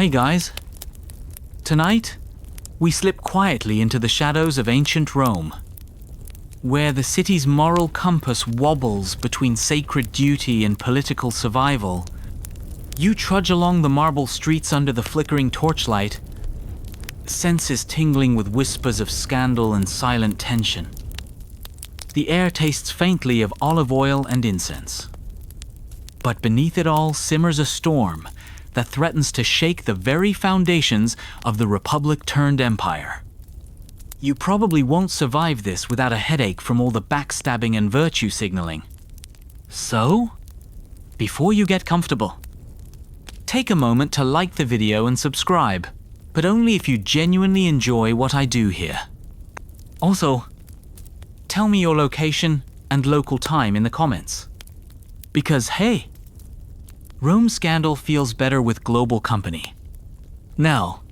Hey guys. Tonight, we slip quietly into the shadows of ancient Rome, where the city's moral compass wobbles between sacred duty and political survival. You trudge along the marble streets under the flickering torchlight, senses tingling with whispers of scandal and silent tension. The air tastes faintly of olive oil and incense. But beneath it all simmers a storm that threatens to shake the very foundations of the Republic-turned-empire. You probably won't survive this without a headache from all the backstabbing and virtue signaling. So, before you get comfortable, take a moment to like the video and subscribe, but only if you genuinely enjoy what I do here. Also, tell me your location and local time in the comments. Because hey, Rome Scandal feels better with global company. Now,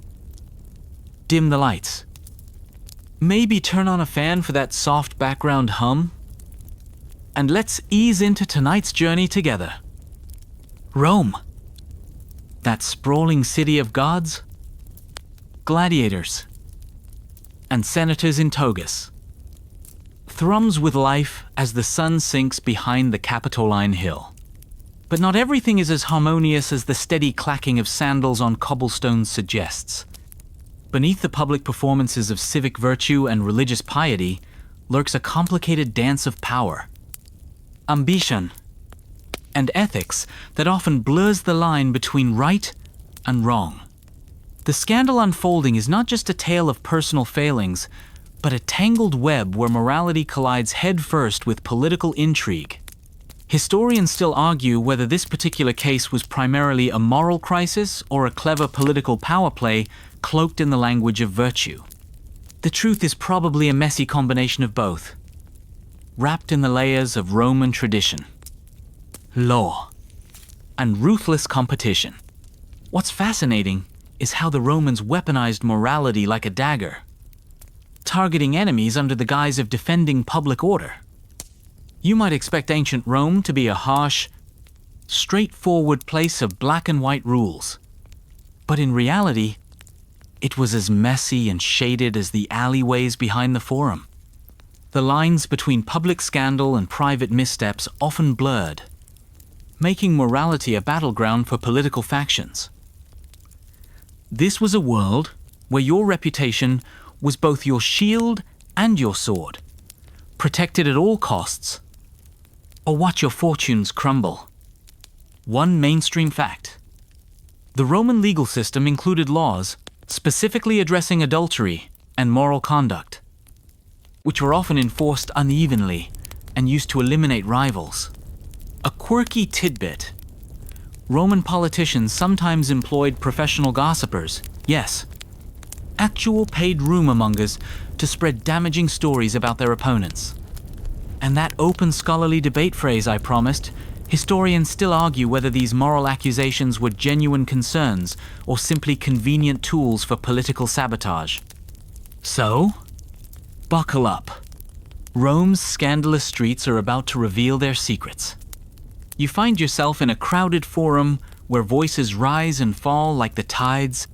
dim the lights. Maybe turn on a fan for that soft background hum. And let's ease into tonight's journey together. Rome. That sprawling city of gods, gladiators, and senators in togas, thrums with life as the sun sinks behind the Capitoline Hill. But not everything is as harmonious as the steady clacking of sandals on cobblestones suggests. Beneath the public performances of civic virtue and religious piety lurks a complicated dance of power, ambition, and ethics that often blurs the line between right and wrong. The scandal unfolding is not just a tale of personal failings, but a tangled web where morality collides headfirst with political intrigue. Historians still argue whether this particular case was primarily a moral crisis or a clever political power play cloaked in the language of virtue. The truth is probably a messy combination of both, wrapped in the layers of Roman tradition, law, and ruthless competition. What's fascinating is how the Romans weaponized morality like a dagger, targeting enemies under the guise of defending public order. You might expect ancient Rome to be a harsh, straightforward place of black and white rules. But in reality, it was as messy and shaded as the alleyways behind the Forum. The lines between public scandal and private missteps often blurred, making morality a battleground for political factions. This was a world where your reputation was both your shield and your sword, protected at all costs, or watch your fortunes crumble. One mainstream fact: the Roman legal system included laws specifically addressing adultery and moral conduct, which were often enforced unevenly and used to eliminate rivals. A quirky tidbit: Roman politicians sometimes employed professional gossipers, yes, actual paid rumor-mongers, to spread damaging stories about their opponents. And that open scholarly debate phrase I promised, historians still argue whether these moral accusations were genuine concerns or simply convenient tools for political sabotage. So, buckle up. Rome's scandalous streets are about to reveal their secrets. You find yourself in a crowded forum where voices rise and fall like the tides.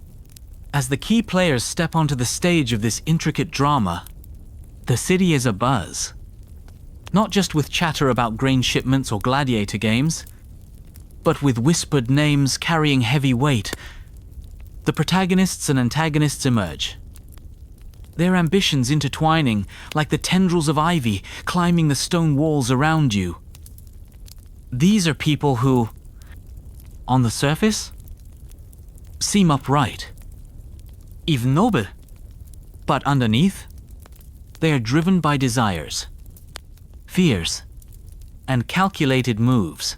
As the key players step onto the stage of this intricate drama, the city is abuzz. Not just with chatter about grain shipments or gladiator games, but with whispered names carrying heavy weight. The protagonists and antagonists emerge, their ambitions intertwining like the tendrils of ivy climbing the stone walls around you. These are people who, on the surface, seem upright, even noble, but underneath, they are driven by desires, fears, and calculated moves.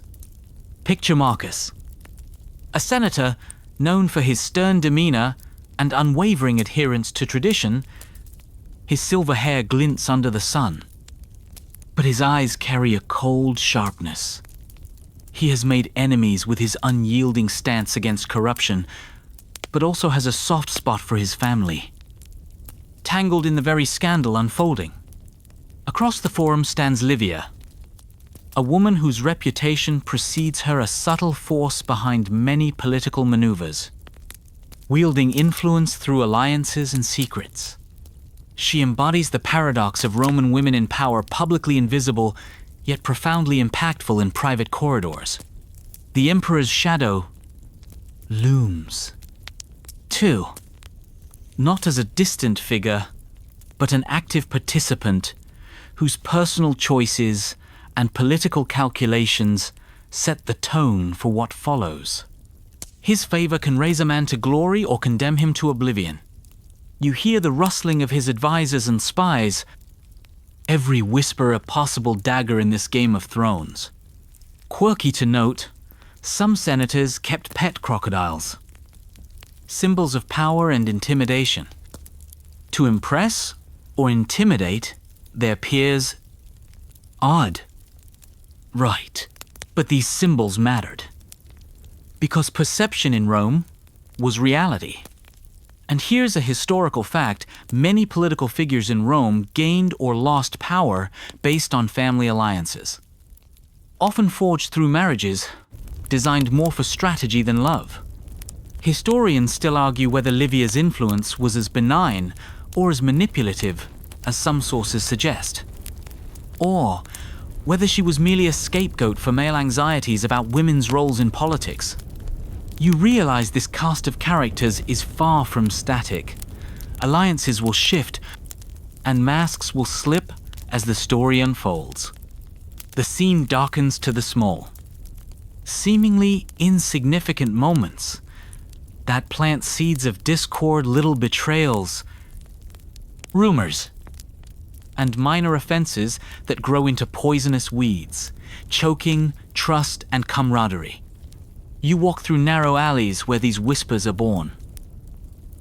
Picture Marcus, a senator known for his stern demeanor and unwavering adherence to tradition. His silver hair glints under the sun, but his eyes carry a cold sharpness. He has made enemies with his unyielding stance against corruption, but also has a soft spot for his family, tangled in the very scandal unfolding. Across the forum stands Livia, a woman whose reputation precedes her a subtle force behind many political maneuvers. wielding influence through alliances and secrets. She embodies the paradox of Roman women in power, publicly invisible, yet profoundly impactful in private corridors. The emperor's shadow looms. 2. Not as a distant figure, but an active participant whose personal choices and political calculations set the tone for what follows. His favor can raise a man to glory or condemn him to oblivion. You hear the rustling of his advisors and spies, every whisper a possible dagger in this Game of Thrones. Quirky to note, some senators kept pet crocodiles, symbols of power and intimidation, to impress or intimidate their peers. Odd. Right. But these symbols mattered, because perception in Rome was reality. And here's a historical fact: many political figures in Rome gained or lost power based on family alliances, often forged through marriages designed more for strategy than love. Historians still argue whether Livia's influence was as benign or as manipulative as some sources suggest, or whether she was merely a scapegoat for male anxieties about women's roles in politics. You realize this cast of characters is far from static. Alliances will shift, and masks will slip as the story unfolds. The scene darkens to the small, seemingly insignificant moments that plant seeds of discord, little betrayals, rumors, and minor offenses that grow into poisonous weeds, choking trust and camaraderie. You walk through narrow alleys where these whispers are born,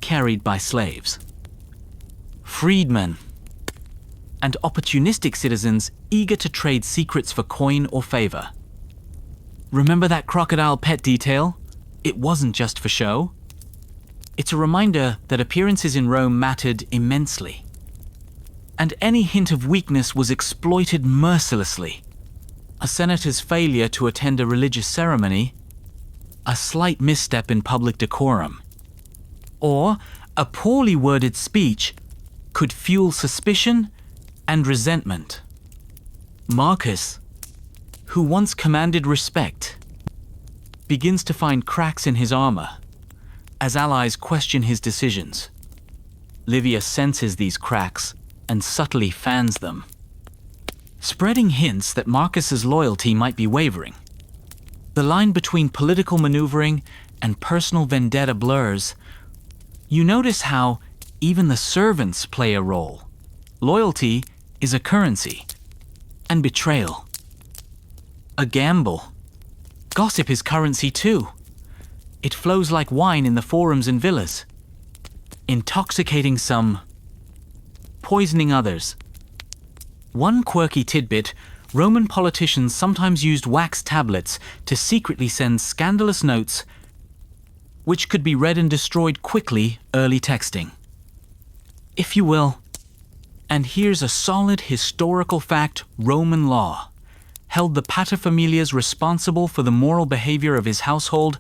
carried by slaves, freedmen, and opportunistic citizens eager to trade secrets for coin or favor. Remember that crocodile pet detail? It wasn't just for show. It's a reminder that appearances in Rome mattered immensely, and any hint of weakness was exploited mercilessly. A senator's failure to attend a religious ceremony, a slight misstep in public decorum, or a poorly worded speech could fuel suspicion and resentment. Marcus, who once commanded respect, begins to find cracks in his armor as allies question his decisions. Livia senses these cracks and subtly fans them, spreading hints that Marcus's loyalty might be wavering. The line between political maneuvering and personal vendetta blurs. You notice how even the servants play a role. Loyalty is a currency, and betrayal a gamble. Gossip is currency too. It flows like wine in the forums and villas, intoxicating some, poisoning others. One quirky tidbit: Roman politicians sometimes used wax tablets to secretly send scandalous notes, which could be read and destroyed quickly, early texting, if you will. And here's a solid historical fact: Roman law held the paterfamilias responsible for the moral behavior of his household,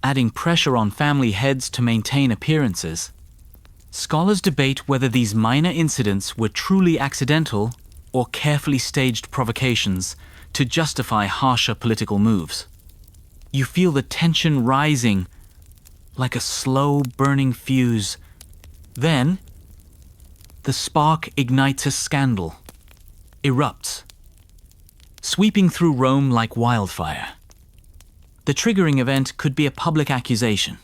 adding pressure on family heads to maintain appearances. Scholars debate whether these minor incidents were truly accidental or carefully staged provocations to justify harsher political moves. You feel the tension rising like a slow burning fuse. Then, the spark ignites a scandal, erupts, sweeping through Rome like wildfire. The triggering event could be a public accusation,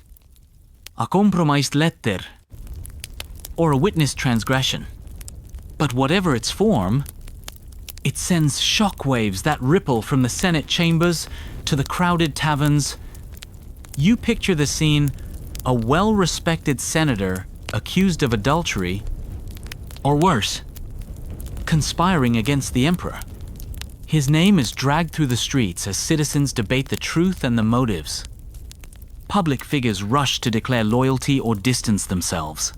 a compromised letter, or a witness transgression. But whatever its form, it sends shockwaves that ripple from the Senate chambers to the crowded taverns. You picture the scene: a well-respected senator accused of adultery, or worse, conspiring against the emperor. His name is dragged through the streets as citizens debate the truth and the motives. Public figures rush to declare loyalty or distance themselves,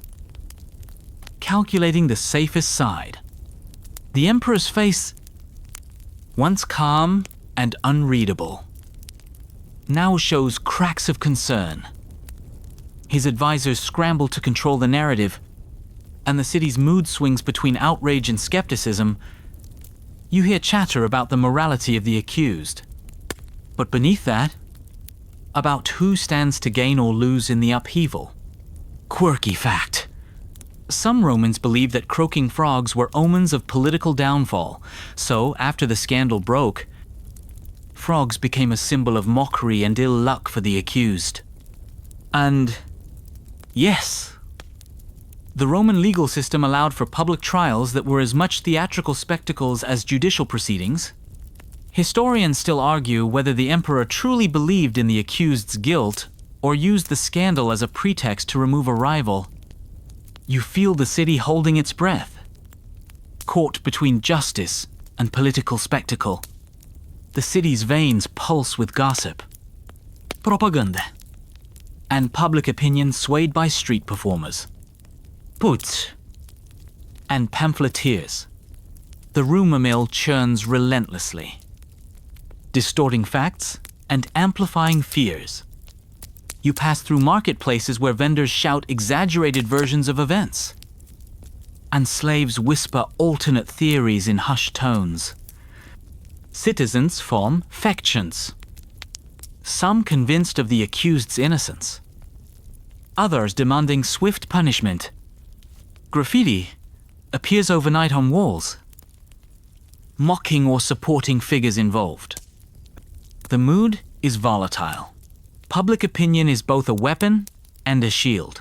calculating the safest side. The emperor's face, once calm and unreadable, now shows cracks of concern. His advisors scramble to control the narrative, and the city's mood swings between outrage and skepticism. You hear chatter about the morality of the accused. But beneath that, about who stands to gain or lose in the upheaval. Quirky fact. Some Romans believed that croaking frogs were omens of political downfall, so after the scandal broke, frogs became a symbol of mockery and ill luck for the accused. And yes, the Roman legal system allowed for public trials that were as much theatrical spectacles as judicial proceedings. Historians still argue whether the emperor truly believed in the accused's guilt or used the scandal as a pretext to remove a rival. You feel the city holding its breath, caught between justice and political spectacle. The city's veins pulse with gossip, propaganda, and public opinion swayed by street performers, putsch, and pamphleteers. The rumor mill churns relentlessly, distorting facts and amplifying fears. You pass through marketplaces where vendors shout exaggerated versions of events, and slaves whisper alternate theories in hushed tones. Citizens form factions, some convinced of the accused's innocence, others demanding swift punishment. Graffiti appears overnight on walls, mocking or supporting figures involved. The mood is volatile. Public opinion is both a weapon and a shield.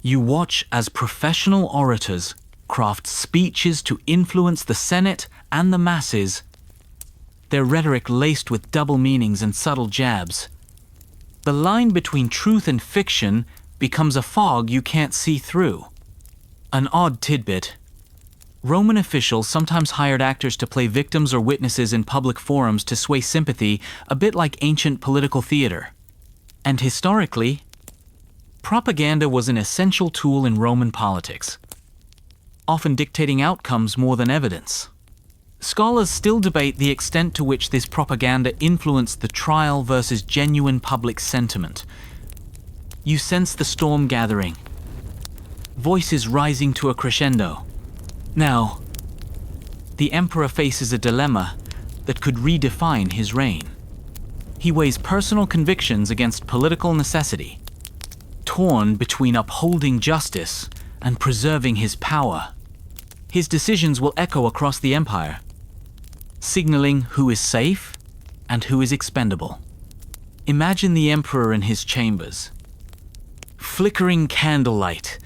You watch as professional orators craft speeches to influence the Senate and the masses, their rhetoric laced with double meanings and subtle jabs. The line between truth and fiction becomes a fog you can't see through. An odd tidbit: Roman officials sometimes hired actors to play victims or witnesses in public forums to sway sympathy, a bit like ancient political theater. And historically, propaganda was an essential tool in Roman politics, often dictating outcomes more than evidence. Scholars still debate the extent to which this propaganda influenced the trial versus genuine public sentiment. You sense the storm gathering, voices rising to a crescendo. Now, the emperor faces a dilemma that could redefine his reign. He weighs personal convictions against political necessity, torn between upholding justice and preserving his power. His decisions will echo across the empire, signaling who is safe and who is expendable. Imagine the emperor in his chambers, flickering candlelight,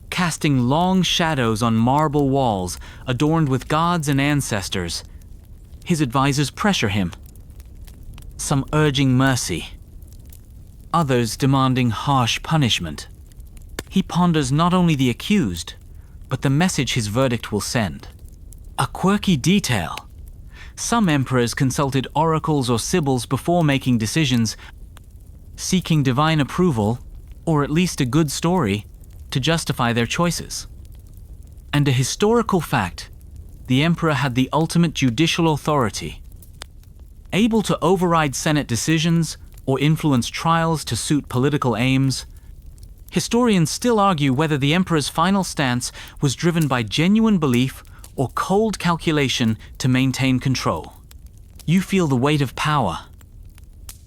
casting long shadows on marble walls adorned with gods and ancestors. His advisors pressure him, some urging mercy, others demanding harsh punishment. He ponders not only the accused, but the message his verdict will send. A quirky detail: some emperors consulted oracles or sibyls before making decisions, seeking divine approval, or at least a good story, to justify their choices. And a historical fact: the emperor had the ultimate judicial authority, able to override Senate decisions or influence trials to suit political aims. Historians still argue whether the emperor's final stance was driven by genuine belief or cold calculation to maintain control. You feel the weight of power,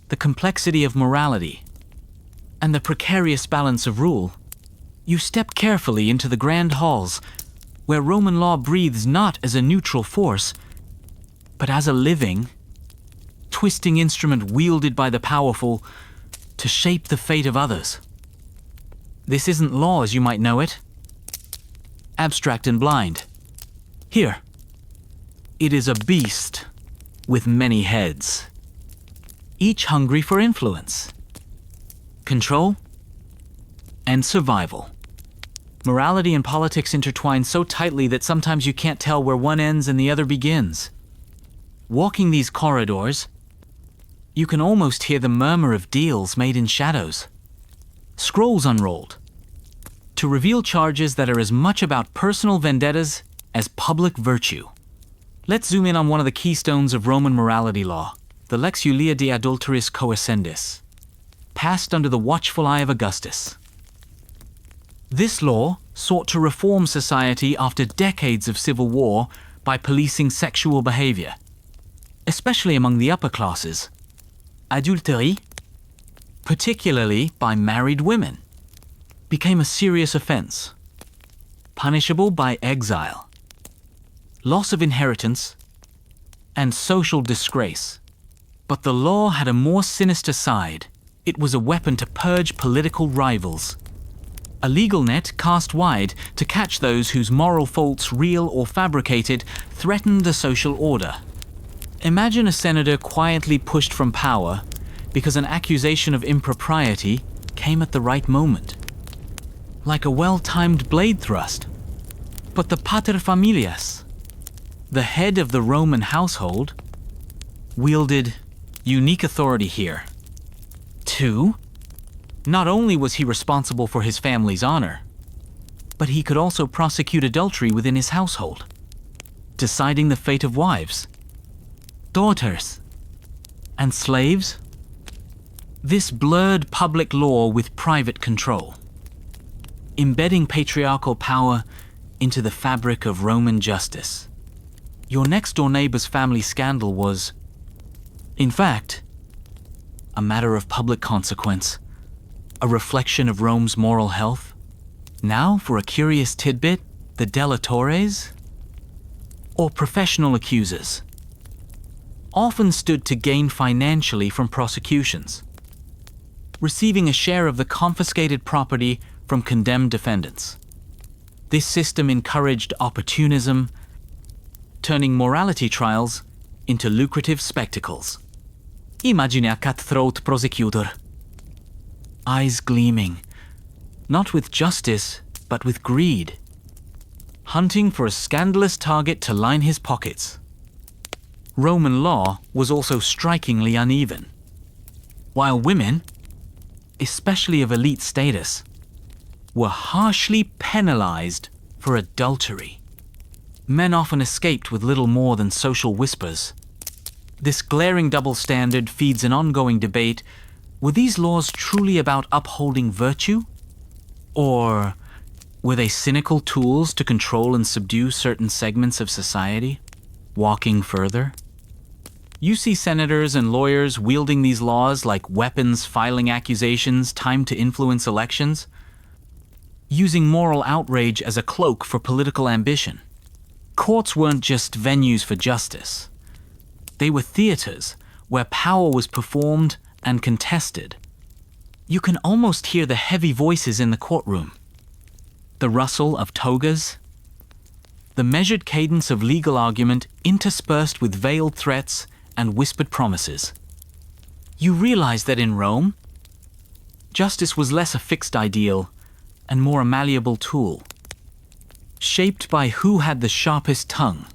the complexity of morality, and the precarious balance of rule. You step carefully into the grand halls, where Roman law breathes not as a neutral force, but as a living, twisting instrument wielded by the powerful to shape the fate of others. This isn't law as you might know it, abstract and blind. Here, it is a beast with many heads, each hungry for influence, control, and survival. Morality and politics intertwine so tightly that sometimes you can't tell where one ends and the other begins. Walking these corridors, you can almost hear the murmur of deals made in shadows. Scrolls unrolled to reveal charges that are as much about personal vendettas as public virtue. Let's zoom in on one of the keystones of Roman morality law, the Lex Julia de Adulteris Coascendis, passed under the watchful eye of Augustus. This law sought to reform society after decades of civil war by policing sexual behavior, especially among the upper classes. Adultery, particularly by married women, became a serious offense, punishable by exile, loss of inheritance, and social disgrace. But the law had a more sinister side. It was a weapon to purge political rivals. A legal net cast wide to catch those whose moral faults, real or fabricated, threatened the social order. Imagine a senator quietly pushed from power because an accusation of impropriety came at the right moment, like a well-timed blade thrust. But the paterfamilias, the head of the Roman household, wielded unique authority here. 2. Not only was he responsible for his family's honor, but he could also prosecute adultery within his household, deciding the fate of wives, daughters, and slaves. This blurred public law with private control, embedding patriarchal power into the fabric of Roman justice. Your next-door neighbor's family scandal was, in fact, a matter of public consequence, a reflection of Rome's moral health. Now, for a curious tidbit, the delatores, or professional accusers, often stood to gain financially from prosecutions, receiving a share of the confiscated property from condemned defendants. This system encouraged opportunism, turning morality trials into lucrative spectacles. Imagine a cutthroat prosecutor, eyes gleaming, not with justice, but with greed, hunting for a scandalous target to line his pockets. Roman law was also strikingly uneven. While women, especially of elite status, were harshly penalized for adultery, men often escaped with little more than social whispers. This glaring double standard feeds an ongoing debate. Were these laws truly about upholding virtue? Or were they cynical tools to control and subdue certain segments of society? Walking further, you see senators and lawyers wielding these laws like weapons, filing accusations timed to influence elections, using moral outrage as a cloak for political ambition. Courts weren't just venues for justice. They were theaters where power was performed and contested. You can almost hear the heavy voices in the courtroom, the rustle of togas, the measured cadence of legal argument interspersed with veiled threats and whispered promises. You realize that in Rome, justice was less a fixed ideal and more a malleable tool, shaped by who had the sharpest tongue,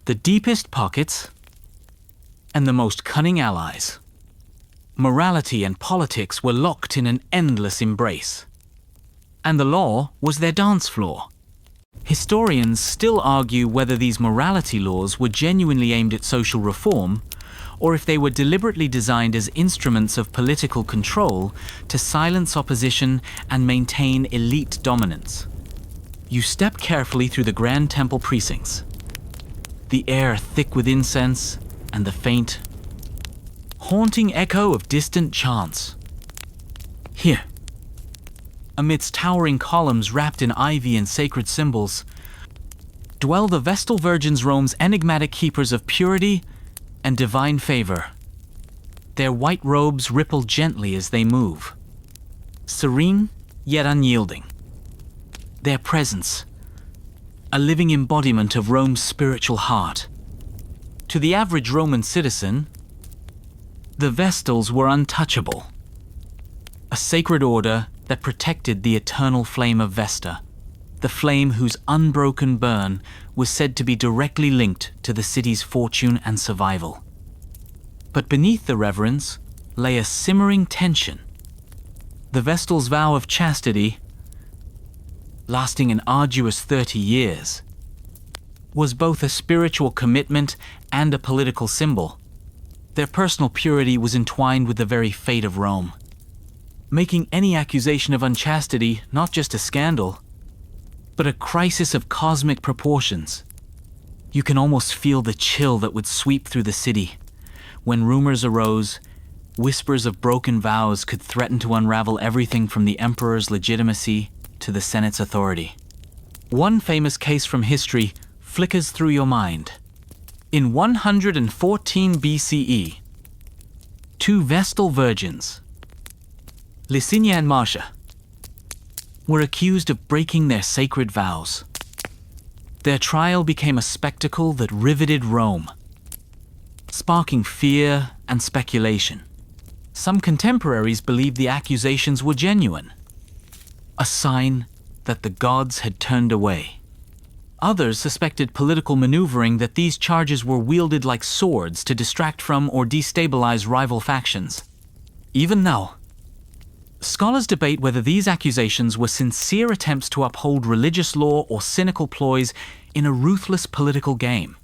the deepest pockets, and the most cunning allies. Morality and politics were locked in an endless embrace, and the law was their dance floor. Historians still argue whether these morality laws were genuinely aimed at social reform, or if they were deliberately designed as instruments of political control to silence opposition and maintain elite dominance. You step carefully through the Grand Temple precincts, the air thick with incense and the faint, haunting echo of distant chants. Here, amidst towering columns wrapped in ivy and sacred symbols, dwell the Vestal Virgins, Rome's enigmatic keepers of purity and divine favor. Their white robes ripple gently as they move, serene yet unyielding. Their presence, a living embodiment of Rome's spiritual heart. To the average Roman citizen, the Vestals were untouchable, a sacred order that protected the eternal flame of Vesta, the flame whose unbroken burn was said to be directly linked to the city's fortune and survival. But beneath the reverence lay a simmering tension. The Vestals' vow of chastity, lasting an arduous 30 years, was both a spiritual commitment and a political symbol. Their personal purity was entwined with the very fate of Rome. making any accusation of unchastity not just a scandal, but a crisis of cosmic proportions. You can almost feel the chill that would sweep through the city. When rumors arose, whispers of broken vows could threaten to unravel everything from the emperor's legitimacy to the Senate's authority. One famous case from history flickers through your mind. In 114 BCE, two Vestal virgins, Licinia and Marcia, were accused of breaking their sacred vows. Their trial became a spectacle that riveted Rome, sparking fear and speculation. Some contemporaries believed the accusations were genuine, a sign that the gods had turned away. Others suspected political maneuvering, that these charges were wielded like swords to distract from or destabilize rival factions. Even now, scholars debate whether these accusations were sincere attempts to uphold religious law or cynical ploys in a ruthless political game.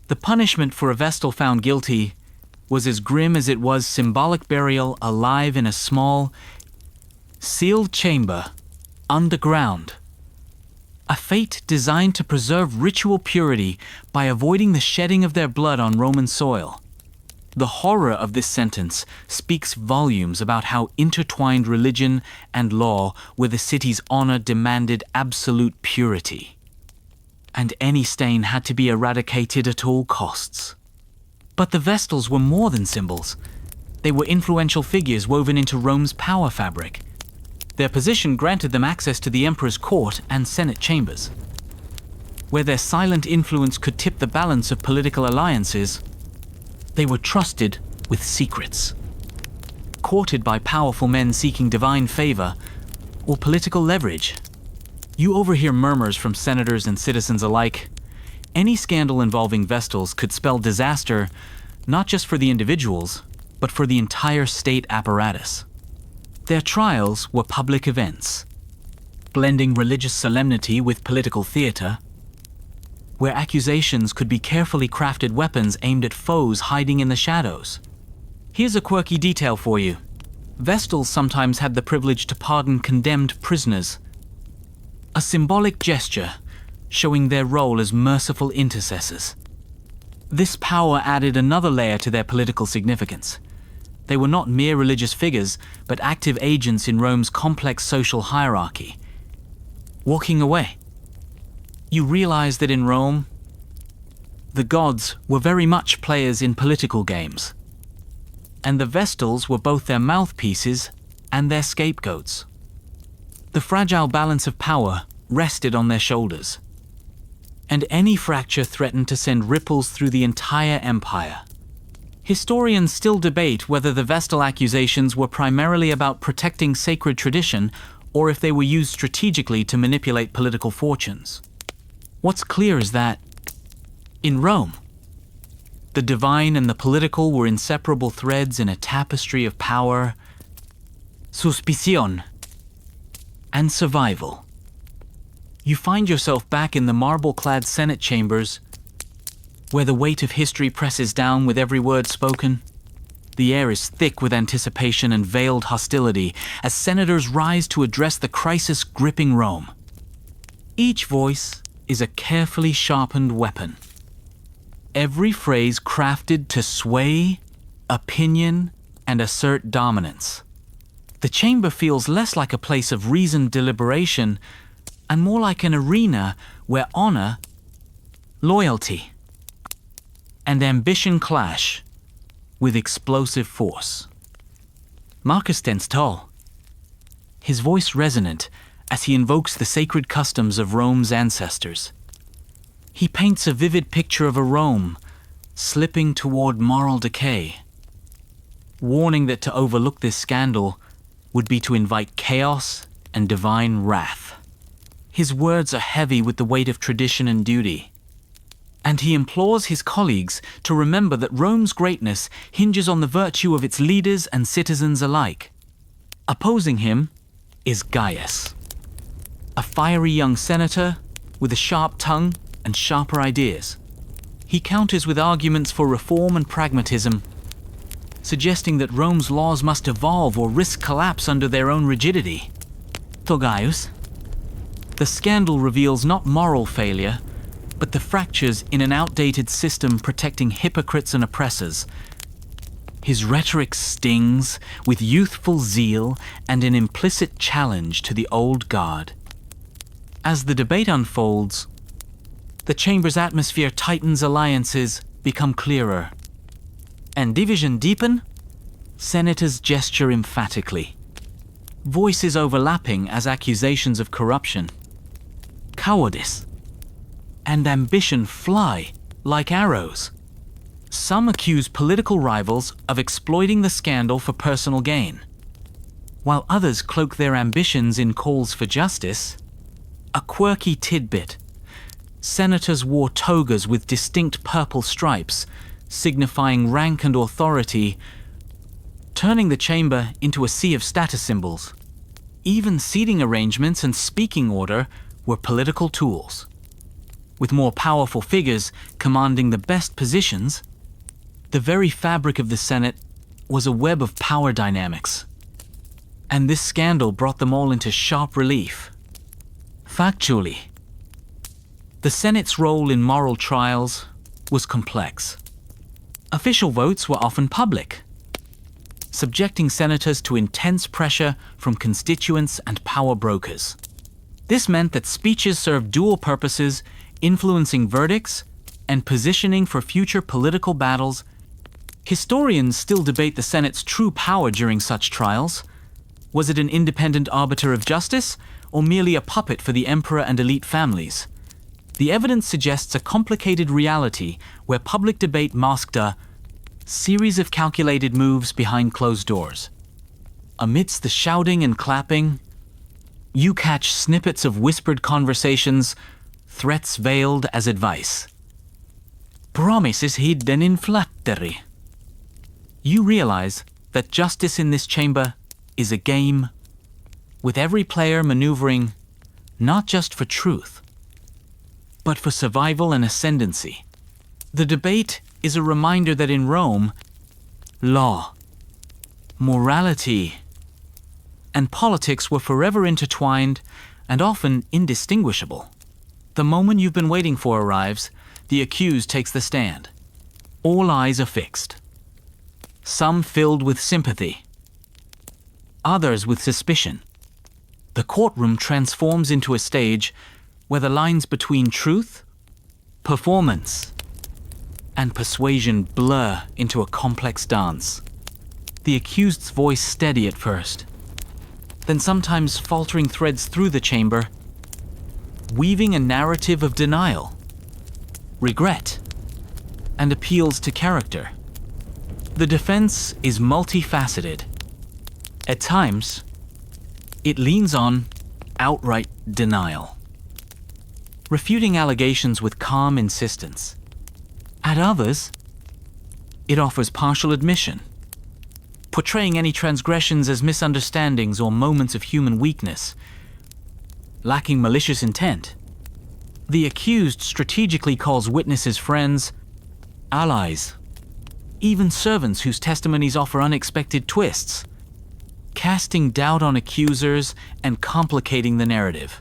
The punishment for a Vestal found guilty was as grim as it was symbolic: burial alive in a small, sealed chamber underground. A fate designed to preserve ritual purity by avoiding the shedding of their blood on Roman soil. The horror of this sentence speaks volumes about how intertwined religion and law with the city's honor demanded absolute purity. And any stain had to be eradicated at all costs. But the Vestals were more than symbols. They were influential figures woven into Rome's power fabric. Their position granted them access to the emperor's court and Senate chambers, where their silent influence could tip the balance of political alliances. They were trusted with secrets, courted by powerful men seeking divine favor or political leverage. You overhear murmurs from senators and citizens alike. Any scandal involving Vestals could spell disaster, not just for the individuals, but for the entire state apparatus. Their trials were public events, blending religious solemnity with political theater, where accusations could be carefully crafted weapons aimed at foes hiding in the shadows. Here's a quirky detail for you. Vestals sometimes had the privilege to pardon condemned prisoners, a symbolic gesture showing their role as merciful intercessors. This power added another layer to their political significance. They were not mere religious figures, but active agents in Rome's complex social hierarchy. Walking away, you realize that in Rome, the gods were very much players in political games, and the Vestals were both their mouthpieces and their scapegoats. The fragile balance of power rested on their shoulders, and any fracture threatened to send ripples through the entire empire. Historians still debate whether the Vestal accusations were primarily about protecting sacred tradition or if they were used strategically to manipulate political fortunes. What's clear is that, in Rome, the divine and the political were inseparable threads in a tapestry of power, suspicion, and survival. You find yourself back in the marble-clad Senate chambers, where the weight of history presses down with every word spoken. The air is thick with anticipation and veiled hostility as senators rise to address the crisis gripping Rome. Each voice is a carefully sharpened weapon, every phrase crafted to sway opinion and assert dominance. The chamber feels less like a place of reasoned deliberation and more like an arena where honor, loyalty, and ambition clash with explosive force. Marcus stands tall, his voice resonant as he invokes the sacred customs of Rome's ancestors. He paints a vivid picture of a Rome slipping toward moral decay, warning that to overlook this scandal would be to invite chaos and divine wrath. His words are heavy with the weight of tradition and duty, and he implores his colleagues to remember that Rome's greatness hinges on the virtue of its leaders and citizens alike. Opposing him is Gaius, a fiery young senator with a sharp tongue and sharper ideas. He counters with arguments for reform and pragmatism, suggesting that Rome's laws must evolve or risk collapse under their own rigidity. To Gaius, the scandal reveals not moral failure, but the fractures in an outdated system protecting hypocrites and oppressors. His rhetoric stings with youthful zeal and an implicit challenge to the old guard. As the debate unfolds, the chamber's atmosphere tightens, alliances become clearer, and division deepen. Senators gesture emphatically, voices overlapping as accusations of corruption, cowardice, and ambition fly like arrows. Some accuse political rivals of exploiting the scandal for personal gain, while others cloak their ambitions in calls for justice. A quirky tidbit: senators wore togas with distinct purple stripes, signifying rank and authority, turning the chamber into a sea of status symbols. Even seating arrangements and speaking order were political tools. With more powerful figures commanding the best positions, the very fabric of the Senate was a web of power dynamics. And this scandal brought them all into sharp relief. Factually, the Senate's role in moral trials was complex. Official votes were often public, subjecting senators to intense pressure from constituents and power brokers. This meant that speeches served dual purposes, influencing verdicts and positioning for future political battles. Historians still debate the Senate's true power during such trials. Was it an independent arbiter of justice, or merely a puppet for the emperor and elite families? The evidence suggests a complicated reality where public debate masked a series of calculated moves behind closed doors. Amidst the shouting and clapping, you catch snippets of whispered conversations, threats veiled as advice, promises hidden in flattery. You realize that justice in this chamber is a game, with every player maneuvering not just for truth, but for survival and ascendancy. The debate is a reminder that in Rome, law, morality, and politics were forever intertwined and often indistinguishable. The moment you've been waiting for arrives, the accused takes the stand. All eyes are fixed. Some filled with sympathy, others with suspicion. The courtroom transforms into a stage where the lines between truth, performance, and persuasion blur into a complex dance. The accused's voice steady at first, then sometimes faltering threads through the chamber, weaving a narrative of denial, regret, and appeals to character. The defense is multifaceted. At times, it leans on outright denial, refuting allegations with calm insistence. At others, it offers partial admission, portraying any transgressions as misunderstandings or moments of human weakness, lacking malicious intent. The accused strategically calls witnesses friends, allies, even servants whose testimonies offer unexpected twists, casting doubt on accusers and complicating the narrative.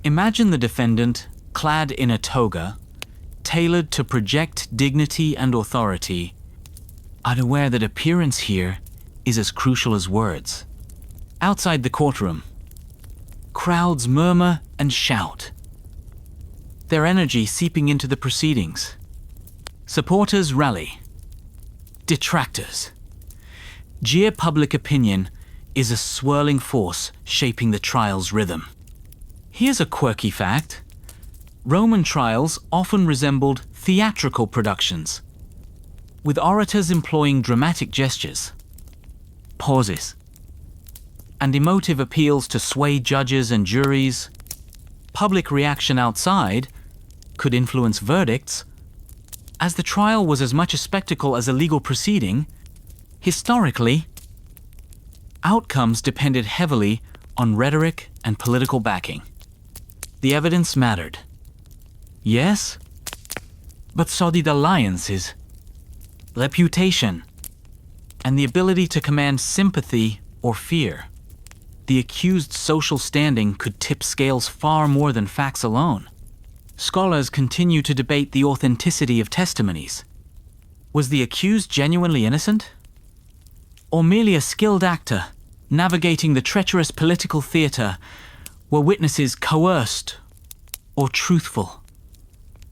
Imagine the defendant, clad in a toga, tailored to project dignity and authority, unaware that appearance here is as crucial as words. Outside the courtroom, crowds murmur and shout, their energy seeping into the proceedings. Supporters rally. Detractors jeer. Public opinion is a swirling force shaping the trial's rhythm. Here's a quirky fact. Roman trials often resembled theatrical productions, with orators employing dramatic gestures, pauses, and emotive appeals to sway judges and juries. Public reaction outside could influence verdicts. As the trial was as much a spectacle as a legal proceeding, historically, outcomes depended heavily on rhetoric and political backing. The evidence mattered. Yes, but so did alliances, reputation, and the ability to command sympathy or fear. The accused's social standing could tip scales far more than facts alone. Scholars continue to debate the authenticity of testimonies. Was the accused genuinely innocent? Or merely a skilled actor navigating the treacherous political theater? Were witnesses coerced or truthful?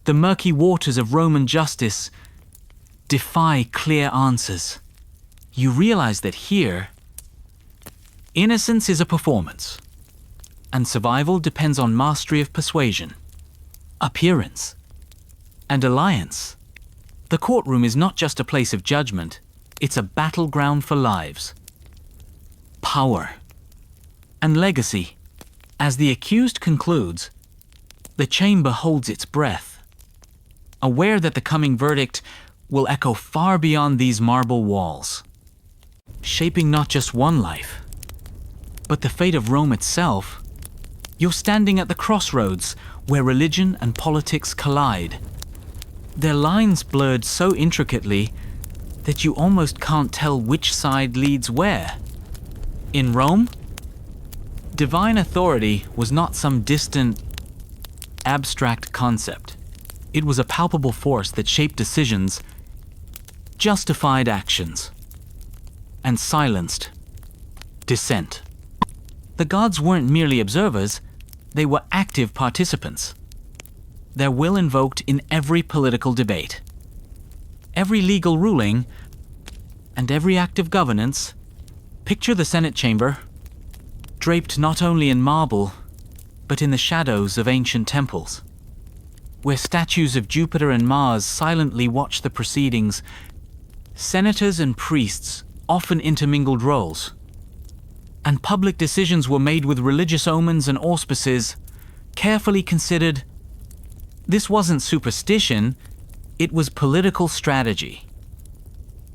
The murky waters of Roman justice defy clear answers. You realize that here, innocence is a performance, and survival depends on mastery of persuasion, appearance, and alliance. The courtroom is not just a place of judgment, it's a battleground for lives, power, and legacy. As the accused concludes, the chamber holds its breath, aware that the coming verdict will echo far beyond these marble walls, shaping not just one life, but the fate of Rome itself. You're standing at the crossroads where religion and politics collide. Their lines blurred so intricately that you almost can't tell which side leads where. In Rome, divine authority was not some distant, abstract concept. It was a palpable force that shaped decisions, justified actions, and silenced dissent. The gods weren't merely observers, they were active participants. Their will invoked in every political debate, every legal ruling, and every act of governance. Picture the Senate chamber, draped not only in marble, but in the shadows of ancient temples, where statues of Jupiter and Mars silently watch the proceedings. Senators and priests often intermingled roles, and public decisions were made with religious omens and auspices, carefully considered. This wasn't superstition, it was political strategy.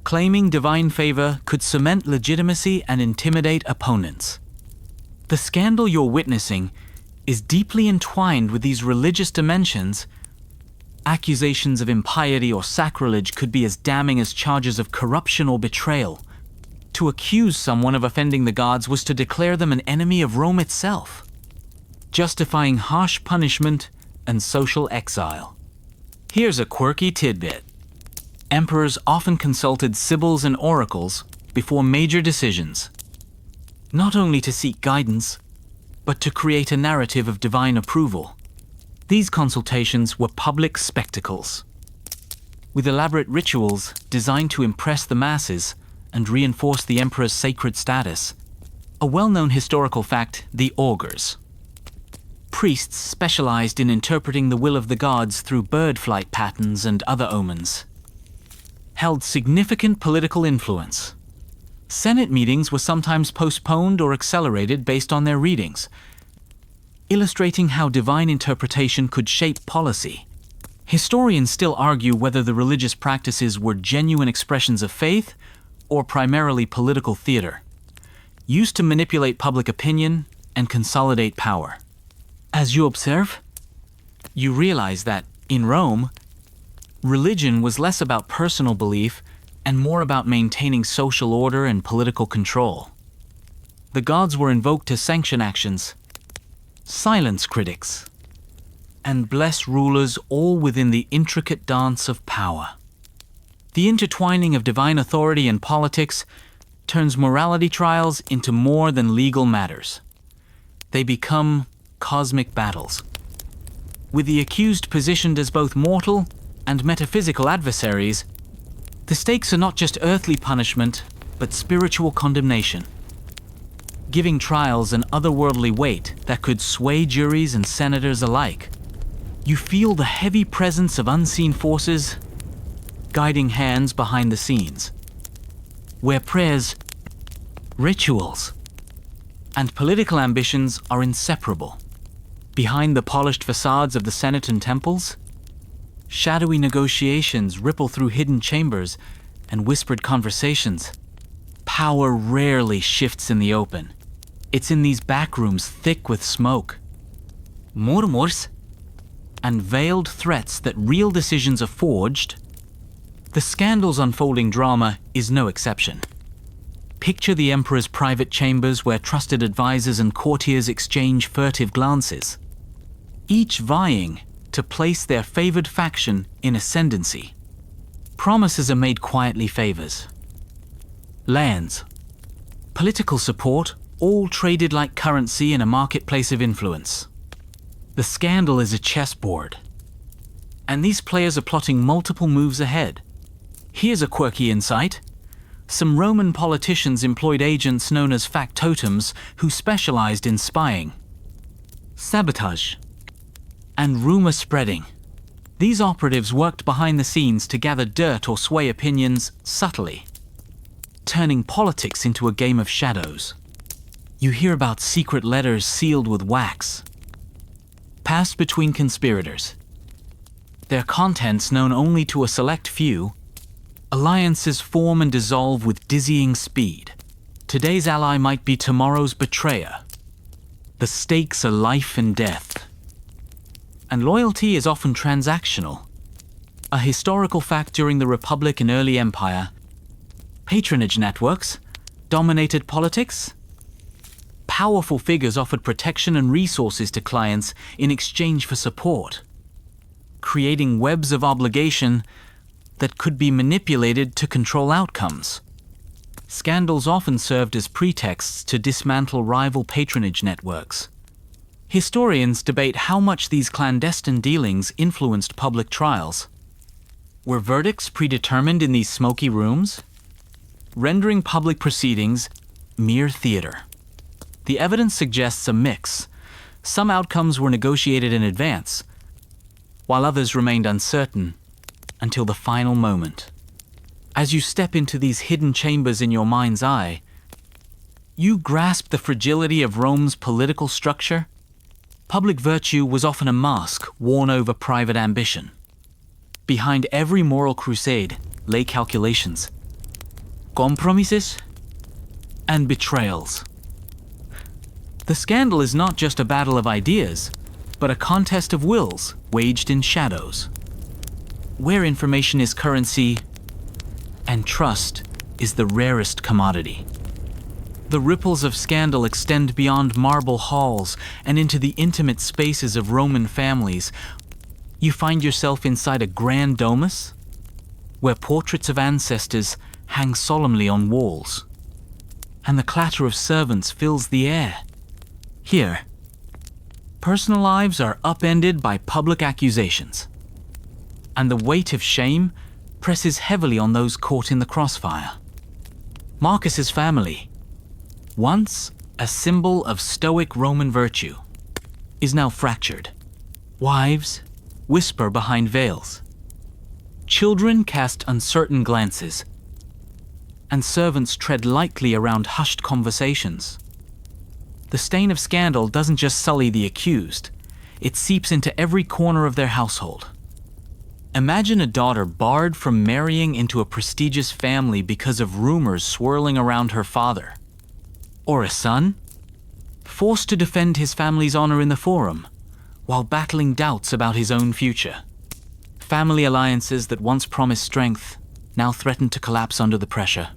Claiming divine favor could cement legitimacy and intimidate opponents. The scandal you're witnessing is deeply entwined with these religious dimensions. Accusations of impiety or sacrilege could be as damning as charges of corruption or betrayal. To accuse someone of offending the gods was to declare them an enemy of Rome itself, justifying harsh punishment and social exile. Here's a quirky tidbit. Emperors often consulted sibyls and oracles before major decisions, not only to seek guidance, but to create a narrative of divine approval. These consultations were public spectacles, with elaborate rituals designed to impress the masses and reinforce the emperor's sacred status. A well-known historical fact, the augurs. Priests specialized in interpreting the will of the gods through bird flight patterns and other omens, held significant political influence. Senate meetings were sometimes postponed or accelerated based on their readings, illustrating how divine interpretation could shape policy. Historians still argue whether the religious practices were genuine expressions of faith or primarily political theater, used to manipulate public opinion and consolidate power. As you observe, you realize that, in Rome, religion was less about personal belief and more about maintaining social order and political control. The gods were invoked to sanction actions, silence critics, and bless rulers, all within the intricate dance of power. The intertwining of divine authority and politics turns morality trials into more than legal matters. They become cosmic battles, with the accused positioned as both mortal and metaphysical adversaries. The stakes are not just earthly punishment, but spiritual condemnation, giving trials an otherworldly weight that could sway juries and senators alike. You feel the heavy presence of unseen forces guiding hands behind the scenes, where prayers, rituals, and political ambitions are inseparable. Behind the polished facades of the Senate and temples, shadowy negotiations ripple through hidden chambers and whispered conversations. Power rarely shifts in the open. It's in these back rooms thick with smoke, murmurs, and veiled threats that real decisions are forged. The scandal's unfolding drama is no exception. Picture the emperor's private chambers where trusted advisors and courtiers exchange furtive glances, each vying to place their favored faction in ascendancy. Promises are made quietly favors. Lands, political support, all traded like currency in a marketplace of influence. The scandal is a chessboard, and these players are plotting multiple moves ahead. Here's a quirky insight. Some Roman politicians employed agents known as factotums who specialized in spying, sabotage, and rumor spreading. These operatives worked behind the scenes to gather dirt or sway opinions subtly, turning politics into a game of shadows. You hear about secret letters sealed with wax, passed between conspirators, their contents known only to a select few. Alliances form and dissolve with dizzying speed. Today's ally might be tomorrow's betrayer. The stakes are life and death. And loyalty is often transactional. A historical fact during the Republic and early Empire. Patronage networks dominated politics. Powerful figures offered protection and resources to clients in exchange for support, creating webs of obligation that could be manipulated to control outcomes. Scandals often served as pretexts to dismantle rival patronage networks. Historians debate how much these clandestine dealings influenced public trials. Were verdicts predetermined in these smoky rooms, rendering public proceedings mere theater? The evidence suggests a mix. Some outcomes were negotiated in advance, while others remained uncertain until the final moment. As you step into these hidden chambers in your mind's eye, you grasp the fragility of Rome's political structure. Public virtue was often a mask worn over private ambition. Behind every moral crusade lay calculations, compromises, and betrayals. The scandal is not just a battle of ideas, but a contest of wills waged in shadows, where information is currency and trust is the rarest commodity. The ripples of scandal extend beyond marble halls and into the intimate spaces of Roman families. You find yourself inside a grand domus, where portraits of ancestors hang solemnly on walls, and the clatter of servants fills the air. Here, personal lives are upended by public accusations, and the weight of shame presses heavily on those caught in the crossfire. Marcus's family, once a symbol of stoic Roman virtue, is now fractured. Wives whisper behind veils. Children cast uncertain glances, and servants tread lightly around hushed conversations. The stain of scandal doesn't just sully the accused, it seeps into every corner of their household. Imagine a daughter barred from marrying into a prestigious family because of rumors swirling around her father. Or a son, forced to defend his family's honor in the forum, while battling doubts about his own future. Family alliances that once promised strength now threaten to collapse under the pressure.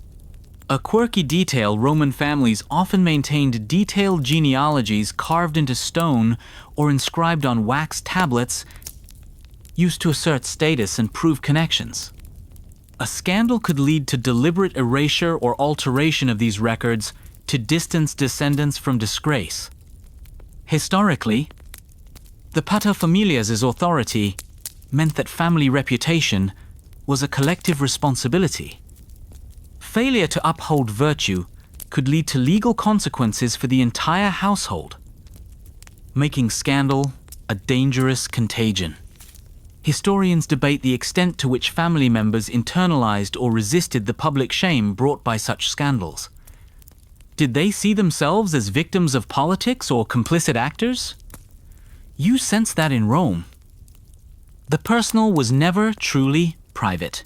A quirky detail: Roman families often maintained detailed genealogies carved into stone or inscribed on wax tablets, used to assert status and prove connections. A scandal could lead to deliberate erasure or alteration of these records to distance descendants from disgrace. Historically, the paterfamilias' authority meant that family reputation was a collective responsibility. Failure to uphold virtue could lead to legal consequences for the entire household, making scandal a dangerous contagion. Historians debate the extent to which family members internalized or resisted the public shame brought by such scandals. Did they see themselves as victims of politics or complicit actors? You sense that in Rome. The personal was never truly private.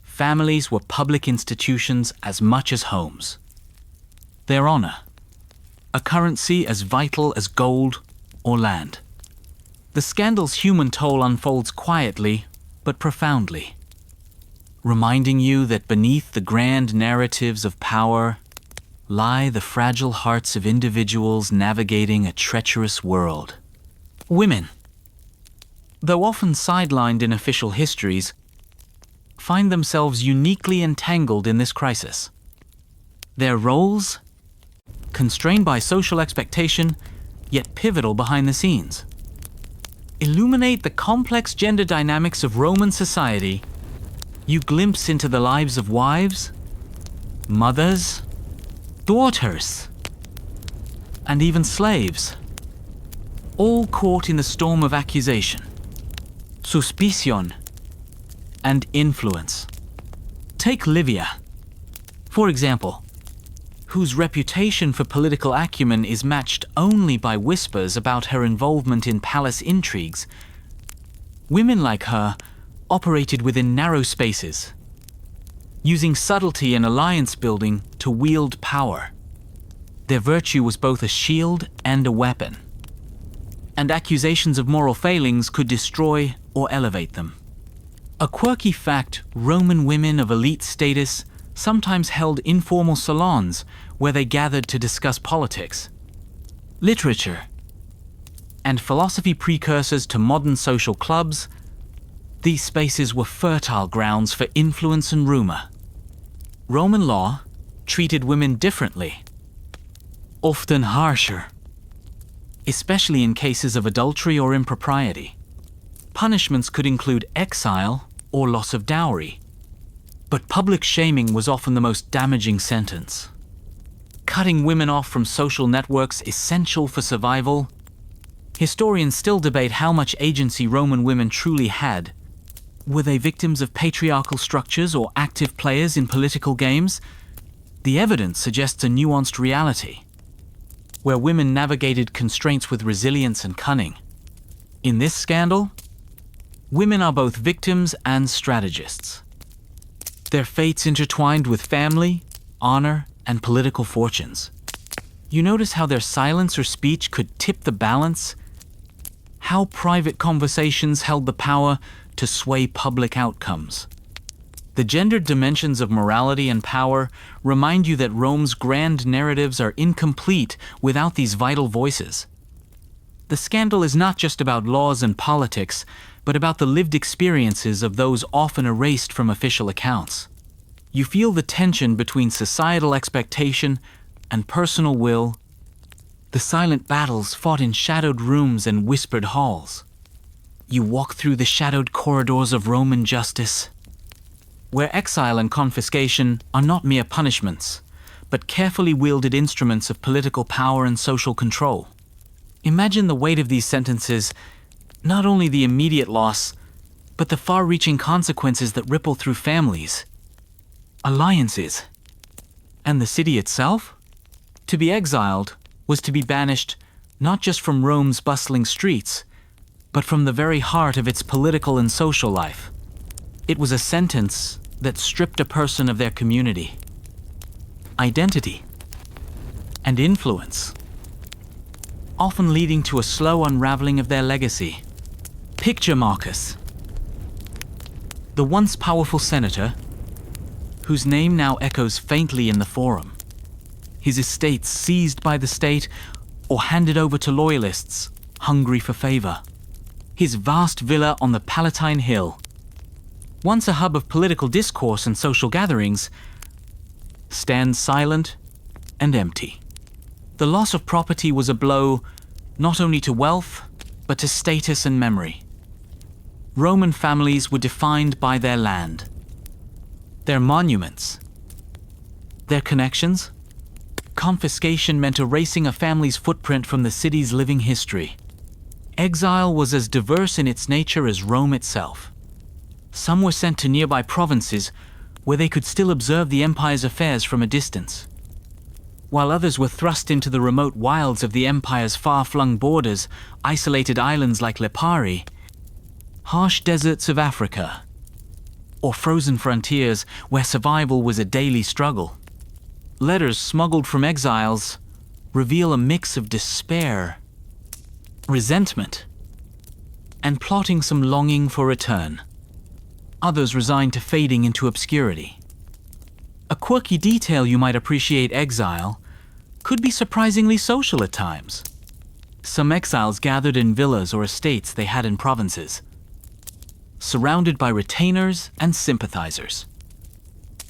Families were public institutions as much as homes. Their honor, a currency as vital as gold or land. The scandal's human toll unfolds quietly but profoundly. reminding you that beneath the grand narratives of power lie the fragile hearts of individuals navigating a treacherous world. Women, though often sidelined in official histories, find themselves uniquely entangled in this crisis. Their roles, constrained by social expectation, yet pivotal behind the scenes, illuminate the complex gender dynamics of Roman society. You glimpse into the lives of wives, mothers, daughters, and even slaves, all caught in the storm of accusation, suspicion, and influence. Take Livia, for example, whose reputation for political acumen is matched only by whispers about her involvement in palace intrigues. Women like her operated within narrow spaces, using subtlety and alliance building to wield power. Their virtue was both a shield and a weapon, and accusations of moral failings could destroy or elevate them. A quirky fact: Roman women of elite status sometimes held informal salons where they gathered to discuss politics, literature, and philosophy, precursors to modern social clubs. These spaces were fertile grounds for influence and rumor. Roman law treated women differently, often harsher, especially in cases of adultery or impropriety. Punishments could include exile or loss of dowry, but public shaming was often the most damaging sentence. Cutting women off from social networks essential for survival. Historians still debate how much agency Roman women truly had. Were they victims of patriarchal structures or active players in political games? The evidence suggests a nuanced reality, where women navigated constraints with resilience and cunning. In this scandal, women are both victims and strategists. Their fates intertwined with family, honor, and political fortunes. You notice how their silence or speech could tip the balance, how private conversations held the power to sway public outcomes. The gendered dimensions of morality and power remind you that Rome's grand narratives are incomplete without these vital voices. The scandal is not just about laws and politics, but about the lived experiences of those often erased from official accounts. You feel the tension between societal expectation and personal will, the silent battles fought in shadowed rooms and whispered halls. You walk through the shadowed corridors of Roman justice, where exile and confiscation are not mere punishments, but carefully wielded instruments of political power and social control. Imagine the weight of these sentences, not only the immediate loss, but the far-reaching consequences that ripple through families, alliances, and the city itself. To be exiled was to be banished not just from Rome's bustling streets, but from the very heart of its political and social life. It was a sentence that stripped a person of their community, identity, and influence, often leading to a slow unraveling of their legacy. Picture Marcus, the once powerful senator, whose name now echoes faintly in the Forum. His estates seized by the state or handed over to loyalists hungry for favor. His vast villa on the Palatine Hill, once a hub of political discourse and social gatherings, stands silent and empty. The loss of property was a blow not only to wealth, but to status and memory. Roman families were defined by their land, their monuments, their connections. Confiscation meant erasing a family's footprint from the city's living history. Exile was as diverse in its nature as Rome itself. Some were sent to nearby provinces where they could still observe the empire's affairs from a distance, while others were thrust into the remote wilds of the empire's far-flung borders, isolated islands like Lipari, harsh deserts of Africa, or frozen frontiers where survival was a daily struggle. Letters smuggled from exiles reveal a mix of despair, resentment, and plotting some longing for return. others resigned to fading into obscurity. A quirky detail you might appreciate exile could be surprisingly social at times. Some exiles gathered in villas or estates they had in provinces, surrounded by retainers and sympathizers,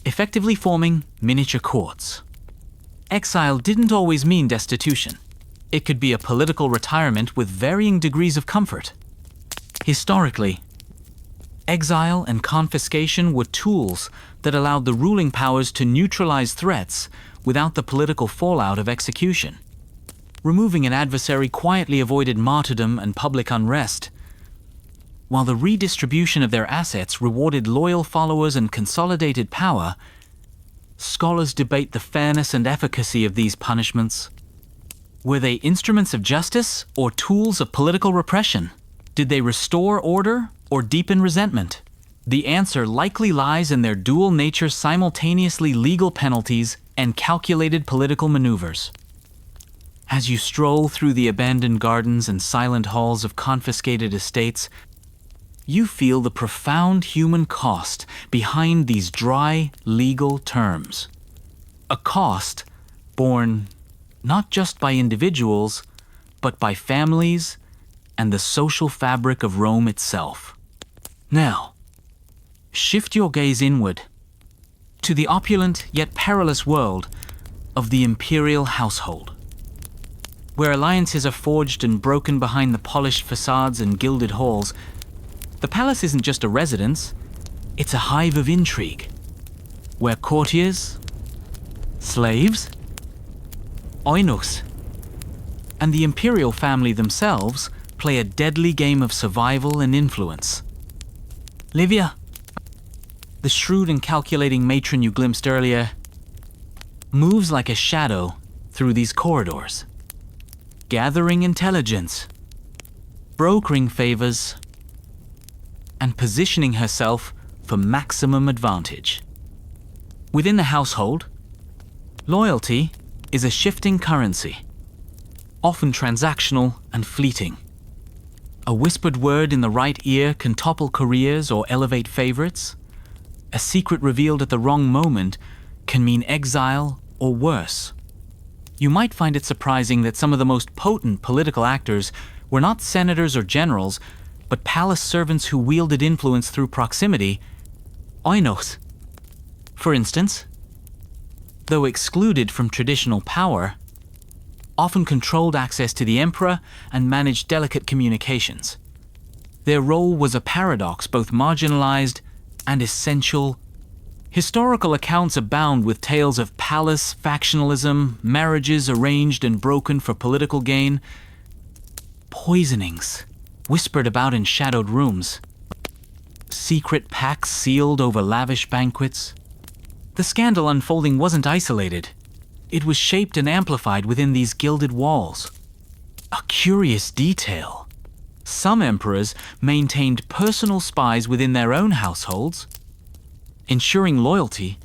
effectively forming miniature courts. Exile didn't always mean destitution. It could be a political retirement with varying degrees of comfort. Historically, exile and confiscation were tools that allowed the ruling powers to neutralize threats without the political fallout of execution. Removing an adversary quietly avoided martyrdom and public unrest, while the redistribution of their assets rewarded loyal followers and consolidated power. Scholars debate the fairness and efficacy of these punishments. Were they instruments of justice or tools of political repression? Did they restore order or deepen resentment? The answer likely lies in their dual nature, simultaneously legal penalties and calculated political maneuvers. As you stroll through the abandoned gardens and silent halls of confiscated estates, you feel the profound human cost behind these dry, legal terms. A cost borne not just by individuals, but by families and the social fabric of Rome itself. Now, shift your gaze inward to the opulent yet perilous world of the imperial household, where alliances are forged and broken behind the polished facades and gilded halls. The palace isn't just a residence, it's a hive of intrigue, where courtiers, slaves, eunuchs, and the imperial family themselves play a deadly game of survival and influence. Livia, the shrewd and calculating matron you glimpsed earlier, moves like a shadow through these corridors, gathering intelligence, brokering favors, and positioning herself for maximum advantage. Within the household, loyalty is a shifting currency, often transactional and fleeting. A whispered word in the right ear can topple careers or elevate favorites. A secret revealed at the wrong moment can mean exile or worse. You might find it surprising that some of the most potent political actors were not senators or generals, but palace servants who wielded influence through proximity, eunuchs. For instance, though excluded from traditional power, often controlled access to the emperor and managed delicate communications. Their role was a paradox, both marginalized and essential. Historical accounts abound with tales of palace factionalism, marriages arranged and broken for political gain, poisonings whispered about in shadowed rooms, secret pacts sealed over lavish banquets. The scandal unfolding wasn't isolated. It was shaped and amplified within these gilded walls. A curious detail: some emperors maintained personal spies within their own households, ensuring loyalty,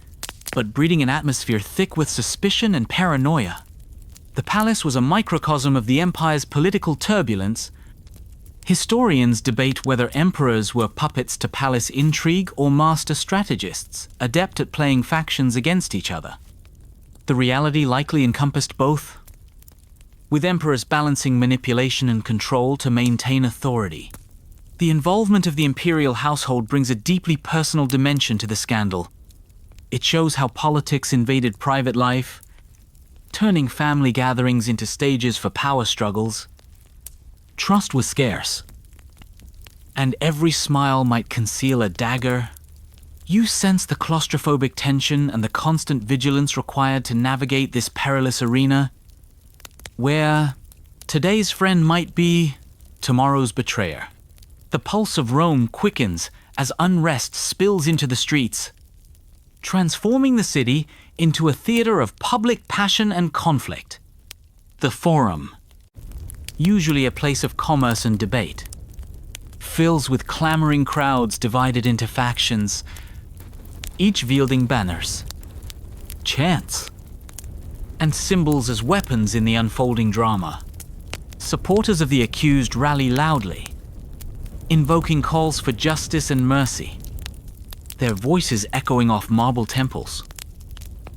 but breeding an atmosphere thick with suspicion and paranoia. The palace was a microcosm of the empire's political turbulence. Historians debate whether emperors were puppets to palace intrigue or master strategists, adept at playing factions against each other. The reality likely encompassed both, with emperors balancing manipulation and control to maintain authority. The involvement of the imperial household brings a deeply personal dimension to the scandal. It shows how politics invaded private life, turning family gatherings into stages for power struggles. Trust was scarce, and every smile might conceal a dagger. You sense the claustrophobic tension and the constant vigilance required to navigate this perilous arena, where today's friend might be tomorrow's betrayer. The pulse of Rome quickens as unrest spills into the streets, transforming the city into a theater of public passion and conflict. The Forum, usually a place of commerce and debate, fills with clamoring crowds divided into factions, each wielding banners, chants, and symbols as weapons in the unfolding drama. Supporters of the accused rally loudly, invoking calls for justice and mercy. their voices echoing off marble temples.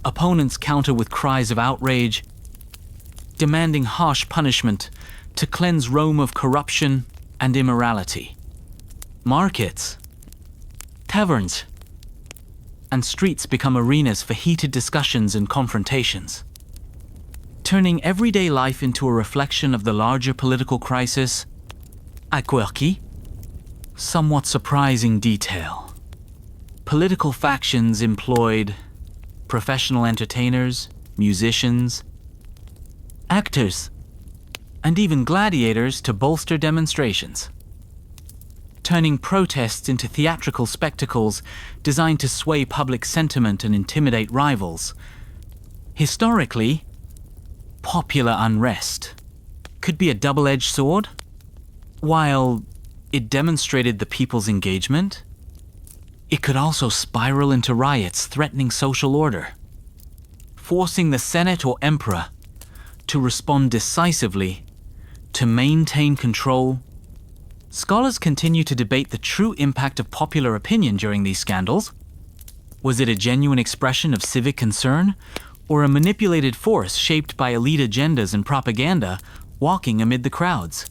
Opponents counter with cries of outrage, demanding harsh punishment to cleanse Rome of corruption and immorality. Markets, taverns, and streets become arenas for heated discussions and confrontations, turning everyday life into a reflection of the larger political crisis. A quirky, somewhat surprising detail. Political factions employed professional entertainers, musicians, actors, and even gladiators to bolster demonstrations, turning protests into theatrical spectacles designed to sway public sentiment and intimidate rivals. Historically, popular unrest could be a double-edged sword. While it demonstrated the people's engagement, it could also spiral into riots threatening social order, forcing the Senate or Emperor to respond decisively to maintain control. Scholars continue to debate the true impact of popular opinion during these scandals. Was it a genuine expression of civic concern, or a manipulated force shaped by elite agendas and propaganda walking amid the crowds?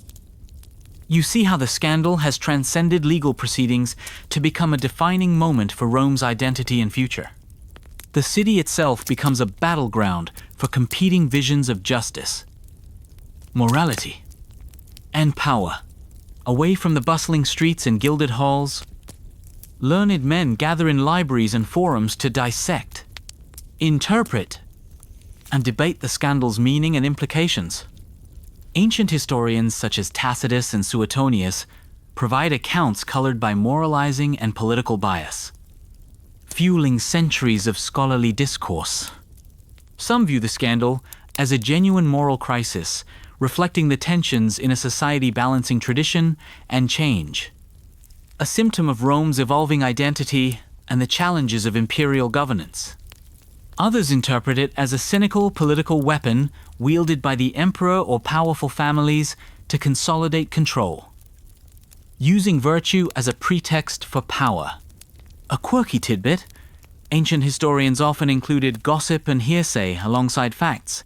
You see how the scandal has transcended legal proceedings to become a defining moment for Rome's identity and future. The city itself becomes a battleground for competing visions of justice, morality, and power. Away from the bustling streets and gilded halls, learned men gather in libraries and forums to dissect, interpret, and debate the scandal's meaning and implications. Ancient historians such as Tacitus and Suetonius provide accounts colored by moralizing and political bias, fueling centuries of scholarly discourse. Some view the scandal as a genuine moral crisis, reflecting the tensions in a society balancing tradition and change, a symptom of Rome's evolving identity and the challenges of imperial governance. Others interpret it as a cynical political weapon wielded by the emperor or powerful families to consolidate control, using virtue as a pretext for power. A quirky tidbit, ancient historians often included gossip and hearsay alongside facts,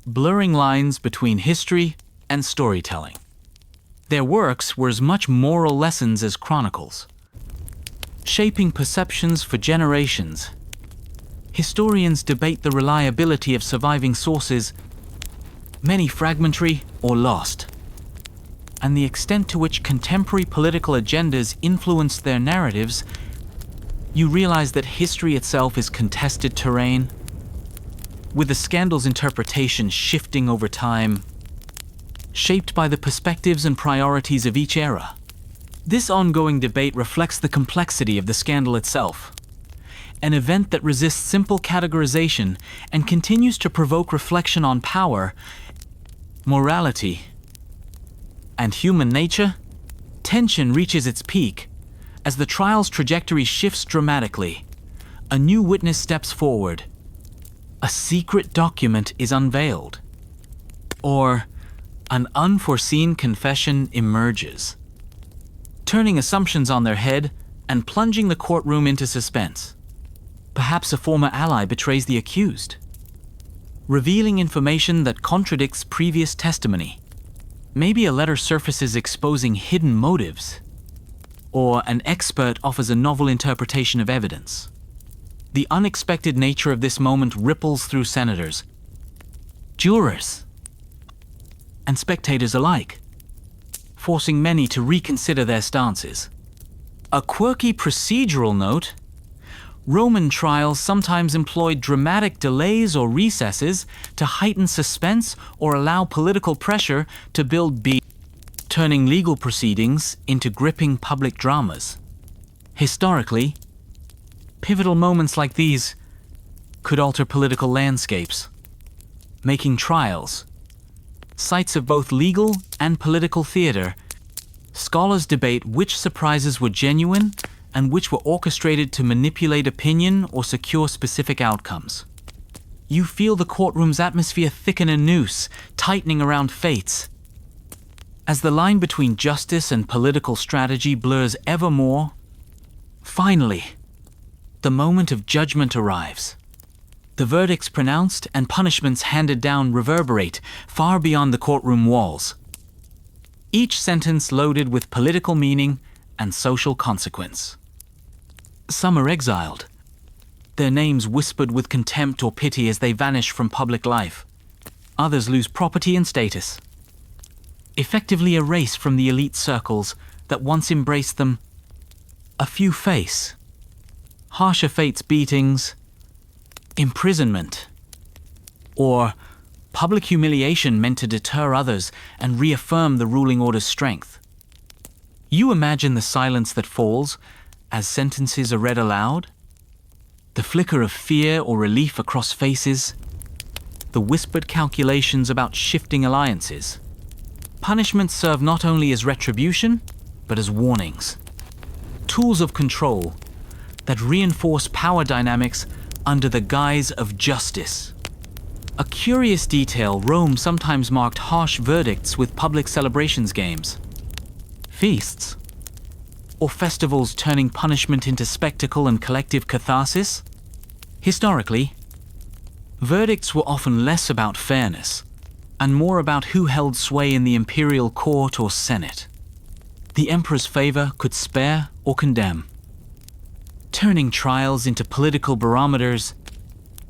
blurring lines between history and storytelling. Their works were as much moral lessons as chronicles, shaping perceptions for generations. Historians debate the reliability of surviving sources, many fragmentary or lost, and the extent to which contemporary political agendas influence their narratives. You realize that history itself is contested terrain, with the scandal's interpretation shifting over time, shaped by the perspectives and priorities of each era. This ongoing debate reflects the complexity of the scandal itself, an event that resists simple categorization and continues to provoke reflection on power, morality, and human nature. Tension reaches its peak as the trial's trajectory shifts dramatically. A new witness steps forward, a secret document is unveiled, or an unforeseen confession emerges, turning assumptions on their head and plunging the courtroom into suspense. Perhaps a former ally betrays the accused, revealing information that contradicts previous testimony. Maybe a letter surfaces exposing hidden motives, or an expert offers a novel interpretation of evidence. The unexpected nature of this moment ripples through senators, jurors, and spectators alike, forcing many to reconsider their stances. A quirky procedural note: Roman trials sometimes employed dramatic delays or recesses to heighten suspense or allow political pressure to build turning legal proceedings into gripping public dramas. Historically, pivotal moments like these could alter political landscapes, making trials sites of both legal and political theater. Scholars debate which surprises were genuine and which were orchestrated to manipulate opinion or secure specific outcomes. You feel the courtroom's atmosphere thicken a noose, tightening around fates. As the line between justice and political strategy blurs ever more, Finally, the moment of judgment arrives. The verdicts pronounced and punishments handed down reverberate far beyond the courtroom walls. Each sentence loaded with political meaning and social consequence. Some are exiled, their names whispered with contempt or pity as they vanish from public life. Others lose property and status, effectively erased from the elite circles that once embraced them. A few face harsher fate's beatings, imprisonment, or public humiliation meant to deter others and reaffirm the ruling order's strength. You imagine the silence that falls as sentences are read aloud? The flicker of fear or relief across faces? The whispered calculations about shifting alliances? Punishments serve not only as retribution, but as warnings. Tools of control that reinforce power dynamics under the guise of justice. A curious detail, Rome sometimes marked harsh verdicts with public celebrations games, feasts, or festivals turning punishment into spectacle and collective catharsis. Historically, verdicts were often less about fairness and more about who held sway in the imperial court or senate. The emperor's favor could spare or condemn. Turning trials into political barometers,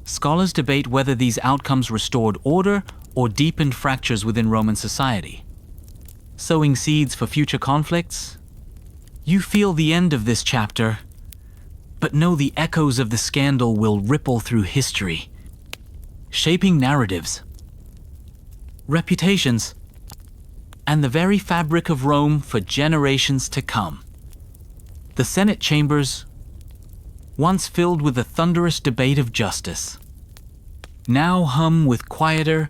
scholars debate whether these outcomes restored order or deepened fractures within Roman society. Sowing seeds for future conflicts? You feel the end of this chapter, but know the echoes of the scandal will ripple through history, shaping narratives, reputations, and the very fabric of Rome for generations to come. The Senate chambers, once filled with a thunderous debate of justice, now hum with quieter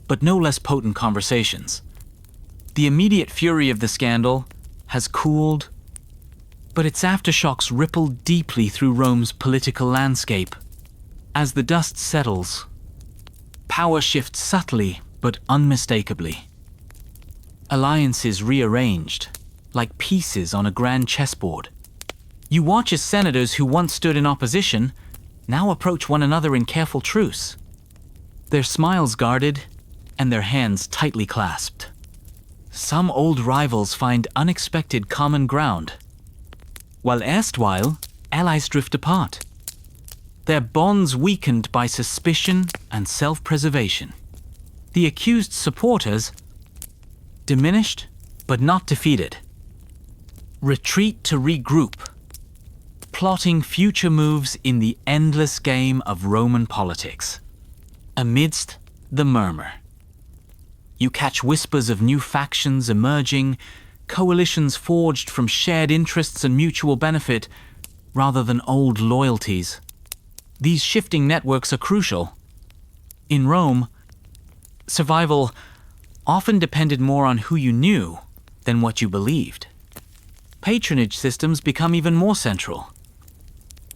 but no less potent conversations. The immediate fury of the scandal has cooled, but its aftershocks ripple deeply through Rome's political landscape. As the dust settles, power shifts subtly but unmistakably. Alliances rearranged, like pieces on a grand chessboard. You watch as senators who once stood in opposition now approach one another in careful truce, their smiles guarded and their hands tightly clasped. Some old rivals find unexpected common ground, while erstwhile allies drift apart, their bonds weakened by suspicion and self-preservation. The accused supporters, diminished but not defeated, retreat to regroup, plotting future moves in the endless game of Roman politics. Amidst the murmur, you catch whispers of new factions emerging, coalitions forged from shared interests and mutual benefit rather than old loyalties. These shifting networks are crucial. In Rome, survival often depended more on who you knew than what you believed. Patronage systems become even more central,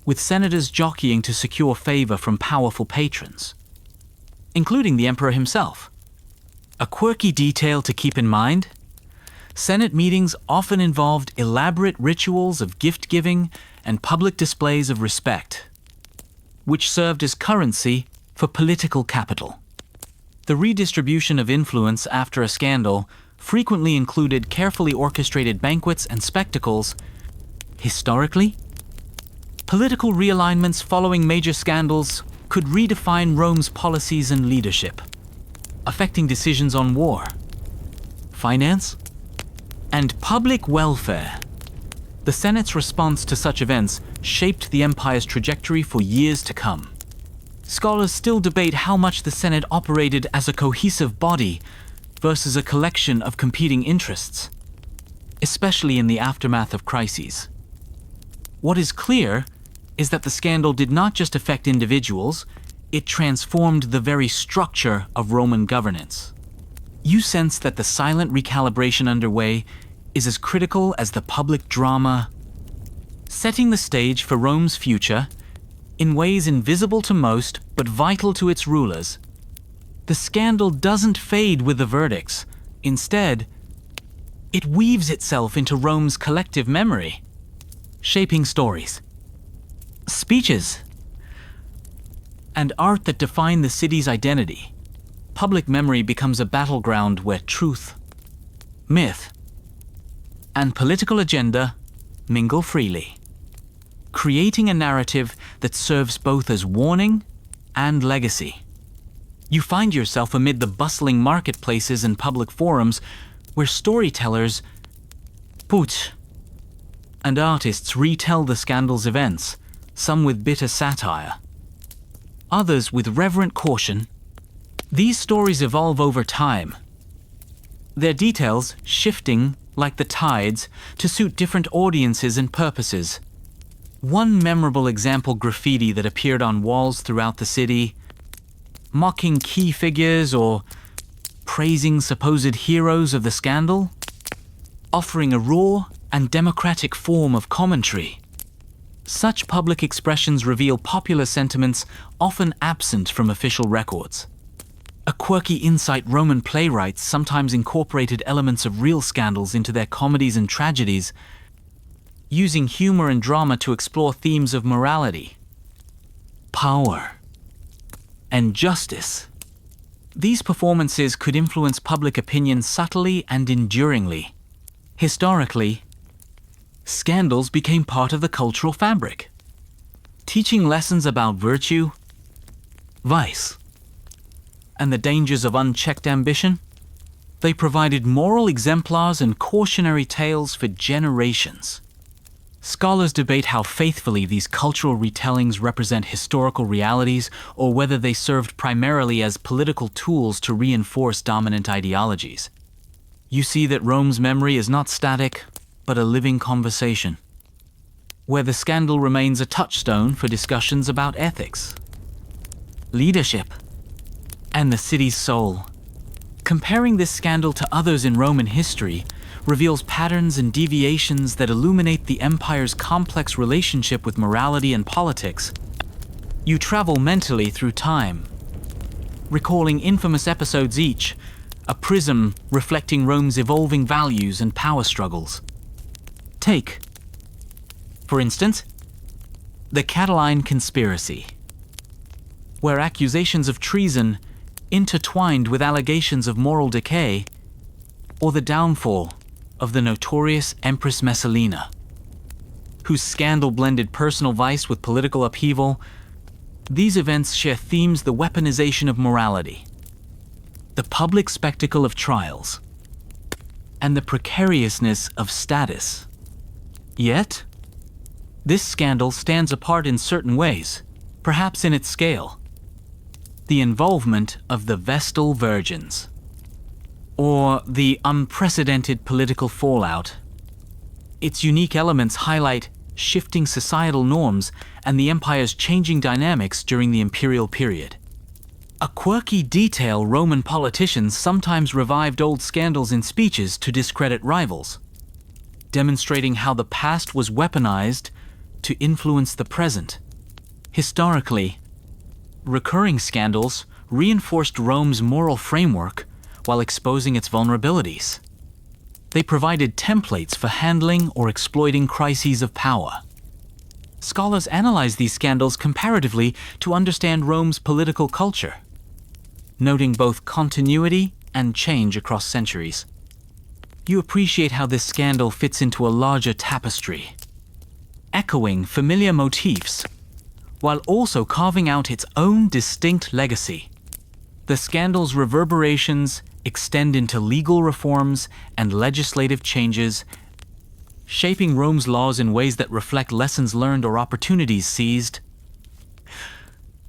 with senators jockeying to secure favor from powerful patrons, including the emperor himself. A quirky detail to keep in mind: Senate meetings often involved elaborate rituals of gift-giving and public displays of respect, which served as currency for political capital. The redistribution of influence after a scandal frequently included carefully orchestrated banquets and spectacles. Historically, political realignments following major scandals could redefine Rome's policies and leadership, affecting decisions on war, finance, and public welfare. The Senate's response to such events shaped the empire's trajectory for years to come. Scholars still debate how much the Senate operated as a cohesive body versus a collection of competing interests, especially in the aftermath of crises. What is clear is that the scandal did not just affect individuals, it transformed the very structure of Roman governance. You sense that the silent recalibration underway is as critical as the public drama, setting the stage for Rome's future in ways invisible to most but vital to its rulers. The scandal doesn't fade with the verdicts. Instead, it weaves itself into Rome's collective memory, shaping stories, speeches, and art that define the city's identity. Public memory becomes a battleground where truth, myth, and political agenda mingle freely, creating a narrative that serves both as warning and legacy. You find yourself amid the bustling marketplaces and public forums where storytellers, poets, and artists retell the scandal's events, some with bitter satire, others with reverent caution. These stories evolve over time, their details shifting like the tides to suit different audiences and purposes. One memorable example graffiti that appeared on walls throughout the city, mocking key figures or praising supposed heroes of the scandal, offering a raw and democratic form of commentary. Such public expressions reveal popular sentiments often absent from official records. A quirky insight, Roman playwrights sometimes incorporated elements of real scandals into their comedies and tragedies, using humor and drama to explore themes of morality, power, and justice. These performances could influence public opinion subtly and enduringly. Historically, scandals became part of the cultural fabric, teaching lessons about virtue, vice, and the dangers of unchecked ambition. They provided moral exemplars and cautionary tales for generations. Scholars debate how faithfully these cultural retellings represent historical realities or whether they served primarily as political tools to reinforce dominant ideologies. You see that Rome's memory is not static, but a living conversation, where the scandal remains a touchstone for discussions about ethics, leadership, and the city's soul. Comparing this scandal to others in Roman history reveals patterns and deviations that illuminate the empire's complex relationship with morality and politics. You travel mentally through time, recalling infamous episodes each, a prism reflecting Rome's evolving values and power struggles. Take, for instance, the Catiline conspiracy, where accusations of treason intertwined with allegations of moral decay, or the downfall of the notorious Empress Messalina, whose scandal blended personal vice with political upheaval. These events share themes: the weaponization of morality, the public spectacle of trials, and the precariousness of status. Yet, this scandal stands apart in certain ways, perhaps in its scale. The involvement of the Vestal Virgins, or the unprecedented political fallout. Its unique elements highlight shifting societal norms and the empire's changing dynamics during the imperial period. A quirky detail: Roman politicians sometimes revived old scandals in speeches to discredit rivals, demonstrating how the past was weaponized to influence the present. Historically, recurring scandals reinforced Rome's moral framework while exposing its vulnerabilities. They provided templates for handling or exploiting crises of power. Scholars analyze these scandals comparatively to understand Rome's political culture, noting both continuity and change across centuries. You appreciate how this scandal fits into a larger tapestry, echoing familiar motifs, while also carving out its own distinct legacy. The scandal's reverberations extend into legal reforms and legislative changes, shaping Rome's laws in ways that reflect lessons learned or opportunities seized.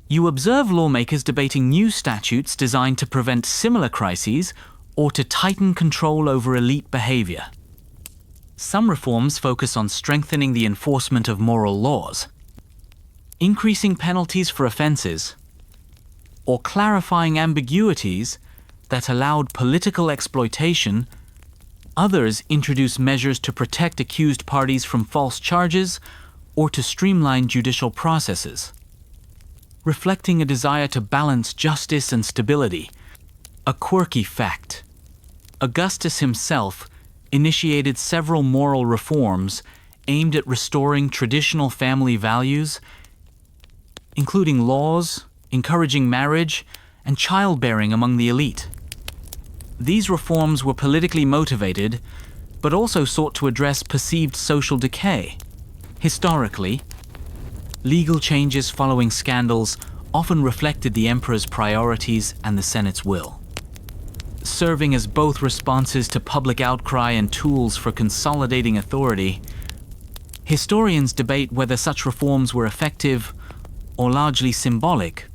You observe lawmakers debating new statutes designed to prevent similar crises or to tighten control over elite behavior. Some reforms focus on strengthening the enforcement of moral laws, increasing penalties for offenses, or clarifying ambiguities that allowed political exploitation. Others introduce measures to protect accused parties from false charges or to streamline judicial processes, reflecting a desire to balance justice and stability. A quirky fact: Augustus himself initiated several moral reforms aimed at restoring traditional family values, including laws encouraging marriage and childbearing among the elite. These reforms were politically motivated, but also sought to address perceived social decay. Historically, legal changes following scandals often reflected the emperor's priorities and the Senate's will, serving as both responses to public outcry and tools for consolidating authority. Historians debate whether such reforms were effective or largely symbolic,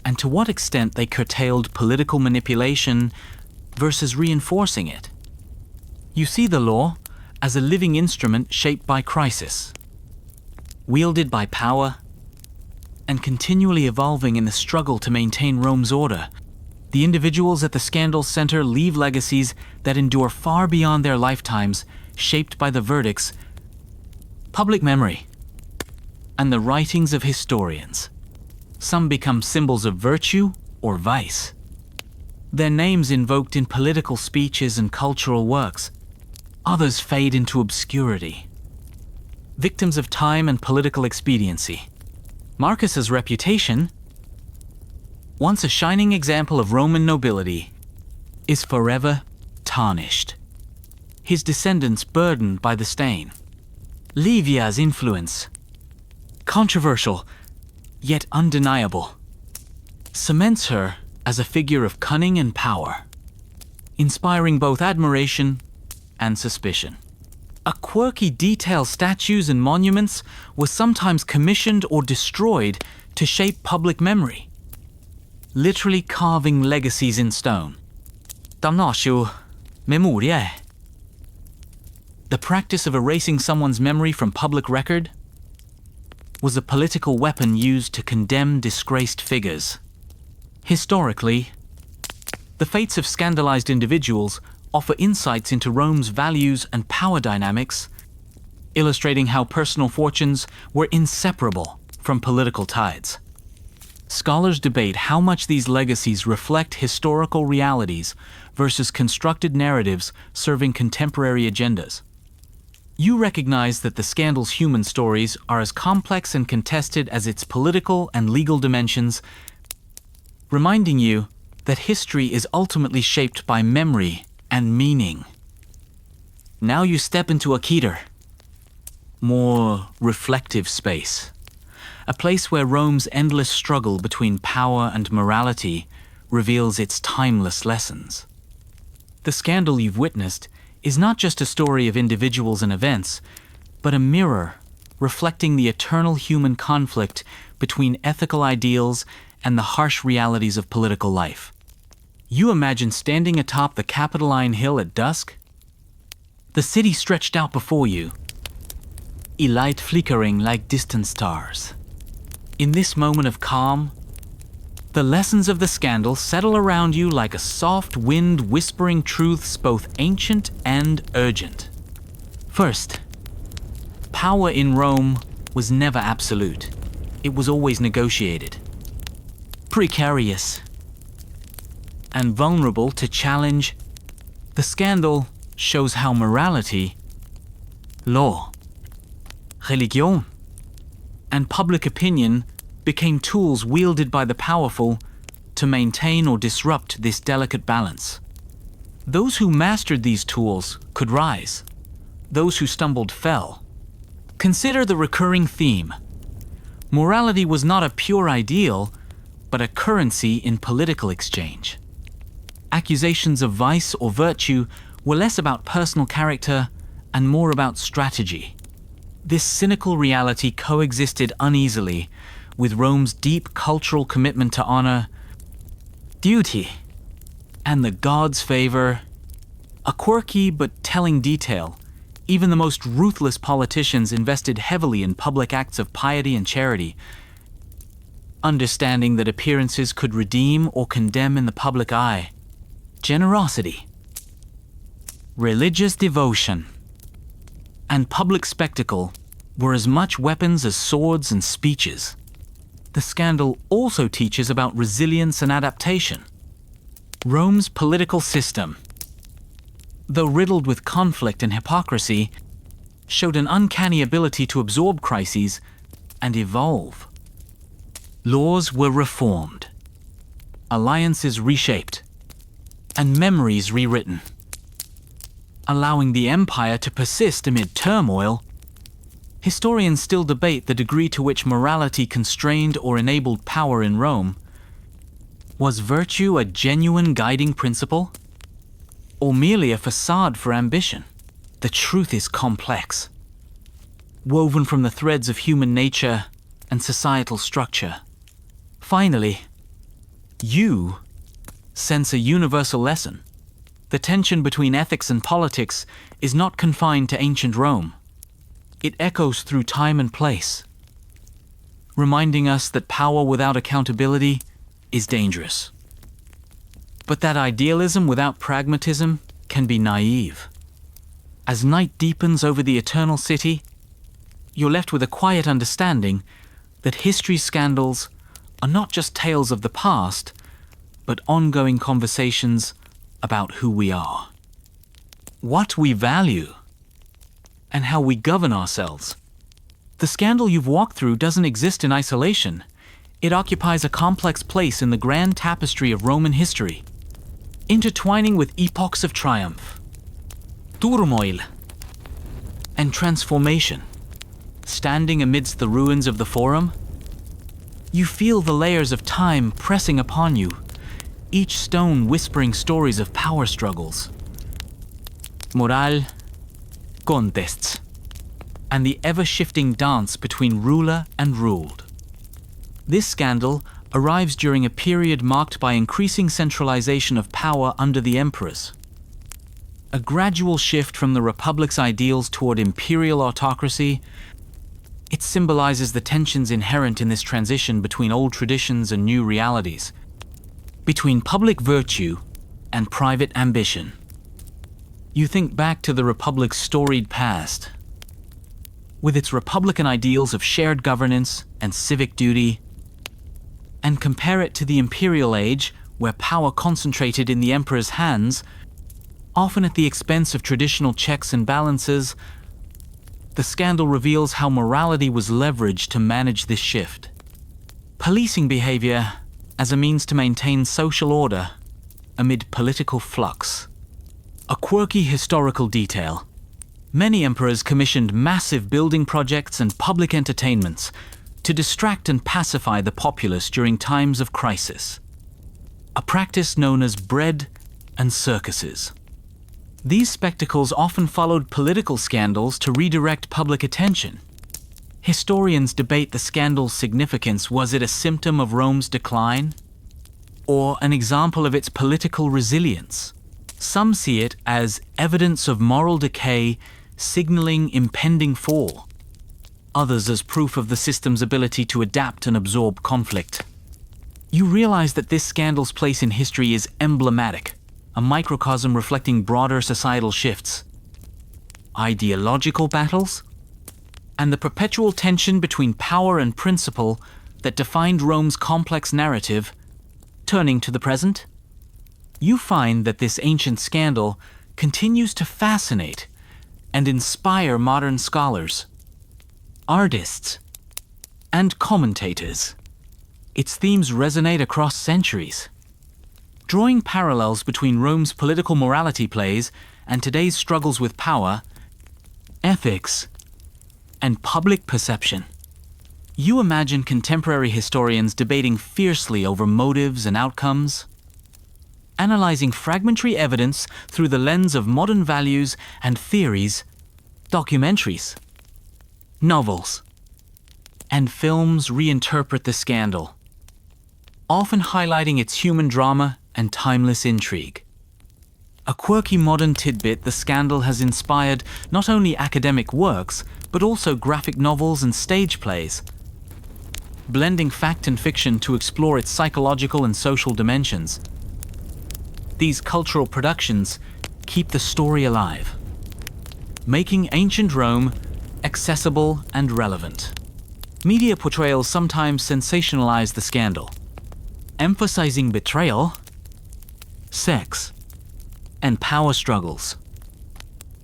and to what extent they curtailed political manipulation versus reinforcing it. You see the law as a living instrument shaped by crisis, wielded by power, and continually evolving in the struggle to maintain Rome's order. The individuals at the scandal's center leave legacies that endure far beyond their lifetimes, shaped by the verdicts, public memory, and the writings of historians. Some become symbols of virtue or vice, their names invoked in political speeches and cultural works. Others fade into obscurity, victims of time and political expediency. Marcus's reputation, once a shining example of Roman nobility, is forever tarnished, his descendants burdened by the stain. Livia's influence, controversial yet undeniable, cements her as a figure of cunning and power, inspiring both admiration and suspicion. A quirky detail statues and monuments were sometimes commissioned or destroyed to shape public memory, literally carving legacies in stone. The practice of erasing someone's memory from public record was a political weapon used to condemn disgraced figures. Historically, the fates of scandalized individuals offer insights into Rome's values and power dynamics, illustrating how personal fortunes were inseparable from political tides. Scholars debate how much these legacies reflect historical realities versus constructed narratives serving contemporary agendas. You recognize that the scandal's human stories are as complex and contested as its political and legal dimensions, reminding you that history is ultimately shaped by memory and meaning. Now you step into a Keter, more reflective space, a place where Rome's endless struggle between power and morality reveals its timeless lessons. The scandal you've witnessed is not just a story of individuals and events, but a mirror reflecting the eternal human conflict between ethical ideals and the harsh realities of political life. You imagine standing atop the Capitoline Hill at dusk? The city stretched out before you, a light flickering like distant stars. In this moment of calm, the lessons of the scandal settle around you like a soft wind whispering truths both ancient and urgent. First, power in Rome was never absolute. It was always negotiated, precarious, and vulnerable to challenge. The scandal shows how morality, law, religion, and public opinion became tools wielded by the powerful to maintain or disrupt this delicate balance. Those who mastered these tools could rise. Those who stumbled fell. Consider the recurring theme. Morality was not a pure ideal, but a currency in political exchange. Accusations of vice or virtue were less about personal character and more about strategy. This cynical reality coexisted uneasily with Rome's deep cultural commitment to honor, duty, and the gods' favor. A quirky but telling detail, even the most ruthless politicians invested heavily in public acts of piety and charity, understanding that appearances could redeem or condemn in the public eye. Generosity, religious devotion, and public spectacle were as much weapons as swords and speeches. The scandal also teaches about resilience and adaptation. Rome's political system, though riddled with conflict and hypocrisy, showed an uncanny ability to absorb crises and evolve. Laws were reformed, alliances reshaped, and memories rewritten, allowing the empire to persist amid turmoil. Historians still debate the degree to which morality constrained or enabled power in Rome. Was virtue a genuine guiding principle, or merely a facade for ambition? The truth is complex, woven from the threads of human nature and societal structure. Finally, you sense a universal lesson. The tension between ethics and politics is not confined to ancient Rome. It echoes through time and place, reminding us that power without accountability is dangerous. But that idealism without pragmatism can be naive. As night deepens over the eternal city, you're left with a quiet understanding that history's scandals are not just tales of the past, but ongoing conversations about who we are, what we value, and how we govern ourselves. The scandal you've walked through doesn't exist in isolation. It occupies a complex place in the grand tapestry of Roman history, intertwining with epochs of triumph, turmoil, and transformation. Standing amidst the ruins of the Forum, you feel the layers of time pressing upon you, each stone whispering stories of power struggles, moral contests, and the ever-shifting dance between ruler and ruled. This scandal arrives during a period marked by increasing centralization of power under the emperors, a gradual shift from the republic's ideals toward imperial autocracy. It symbolizes the tensions inherent in this transition between old traditions and new realities, between public virtue and private ambition. You think back to the Republic's storied past, with its republican ideals of shared governance and civic duty, and compare it to the imperial age, where power concentrated in the emperor's hands, often at the expense of traditional checks and balances. The scandal reveals how morality was leveraged to manage this shift. Policing behavior as a means to maintain social order amid political flux. A quirky historical detail. Many emperors commissioned massive building projects and public entertainments to distract and pacify the populace during times of crisis, a practice known as bread and circuses. These spectacles often followed political scandals to redirect public attention. Historians debate the scandal's significance. Was it a symptom of Rome's decline, or an example of its political resilience? Some see it as evidence of moral decay, signaling impending fall. Others as proof of the system's ability to adapt and absorb conflict. You realize that this scandal's place in history is emblematic, a microcosm reflecting broader societal shifts, ideological battles, and the perpetual tension between power and principle that defined Rome's complex narrative. Turning to the present, you find that this ancient scandal continues to fascinate and inspire modern scholars, artists, and commentators. Its themes resonate across centuries, drawing parallels between Rome's political morality plays and today's struggles with power, ethics, and public perception. You imagine contemporary historians debating fiercely over motives and outcomes, analyzing fragmentary evidence through the lens of modern values and theories. Documentaries, novels, and films reinterpret the scandal, often highlighting its human drama and timeless intrigue. A quirky modern tidbit, the scandal has inspired not only academic works, but also graphic novels and stage plays, blending fact and fiction to explore its psychological and social dimensions. These cultural productions keep the story alive, making ancient Rome accessible and relevant. Media portrayals sometimes sensationalize the scandal, emphasizing betrayal, sex, and power struggles.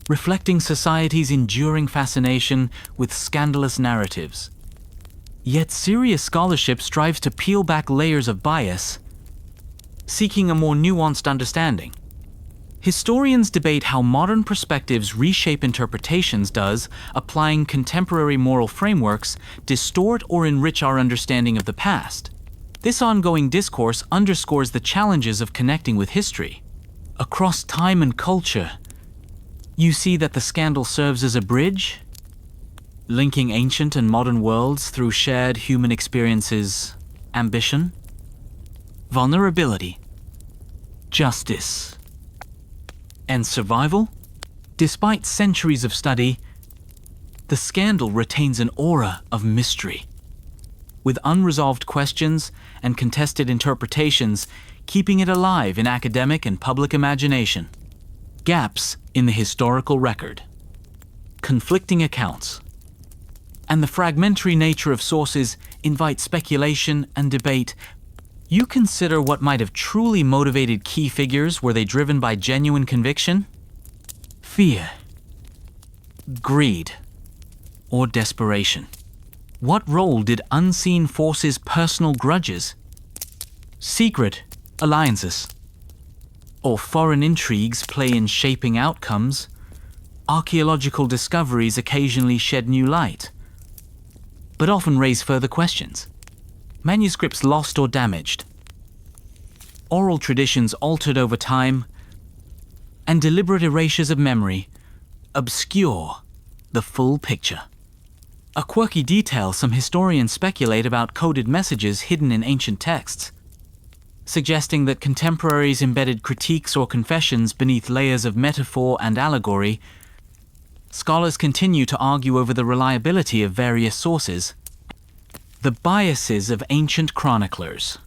reflecting society's enduring fascination with scandalous narratives. Yet serious scholarship strives to peel back layers of bias, seeking a more nuanced understanding. Historians debate how modern perspectives reshape interpretations. Does applying contemporary moral frameworks distort or enrich our understanding of the past? This ongoing discourse underscores the challenges of connecting with history. Across time and culture, you see that the scandal serves as a bridge, linking ancient and modern worlds through shared human experiences, ambition, vulnerability, justice, and survival. Despite centuries of study, the scandal retains an aura of mystery, with unresolved questions and contested interpretations keeping it alive in academic and public imagination. Gaps in the historical record, conflicting accounts, and the fragmentary nature of sources invite speculation and debate. You consider what might have truly motivated key figures. Were they driven by genuine conviction, fear, greed, or desperation? What role did unseen forces, personal grudges, secret alliances, or foreign intrigues play in shaping outcomes? Archaeological discoveries occasionally shed new light, but often raise further questions. Manuscripts lost or damaged, oral traditions altered over time, and deliberate erasures of memory obscure the full picture. A quirky detail: some historians speculate about coded messages hidden in ancient texts, suggesting that contemporaries embedded critiques or confessions beneath layers of metaphor and allegory. Scholars continue to argue over the reliability of various sources, the biases of ancient chroniclers,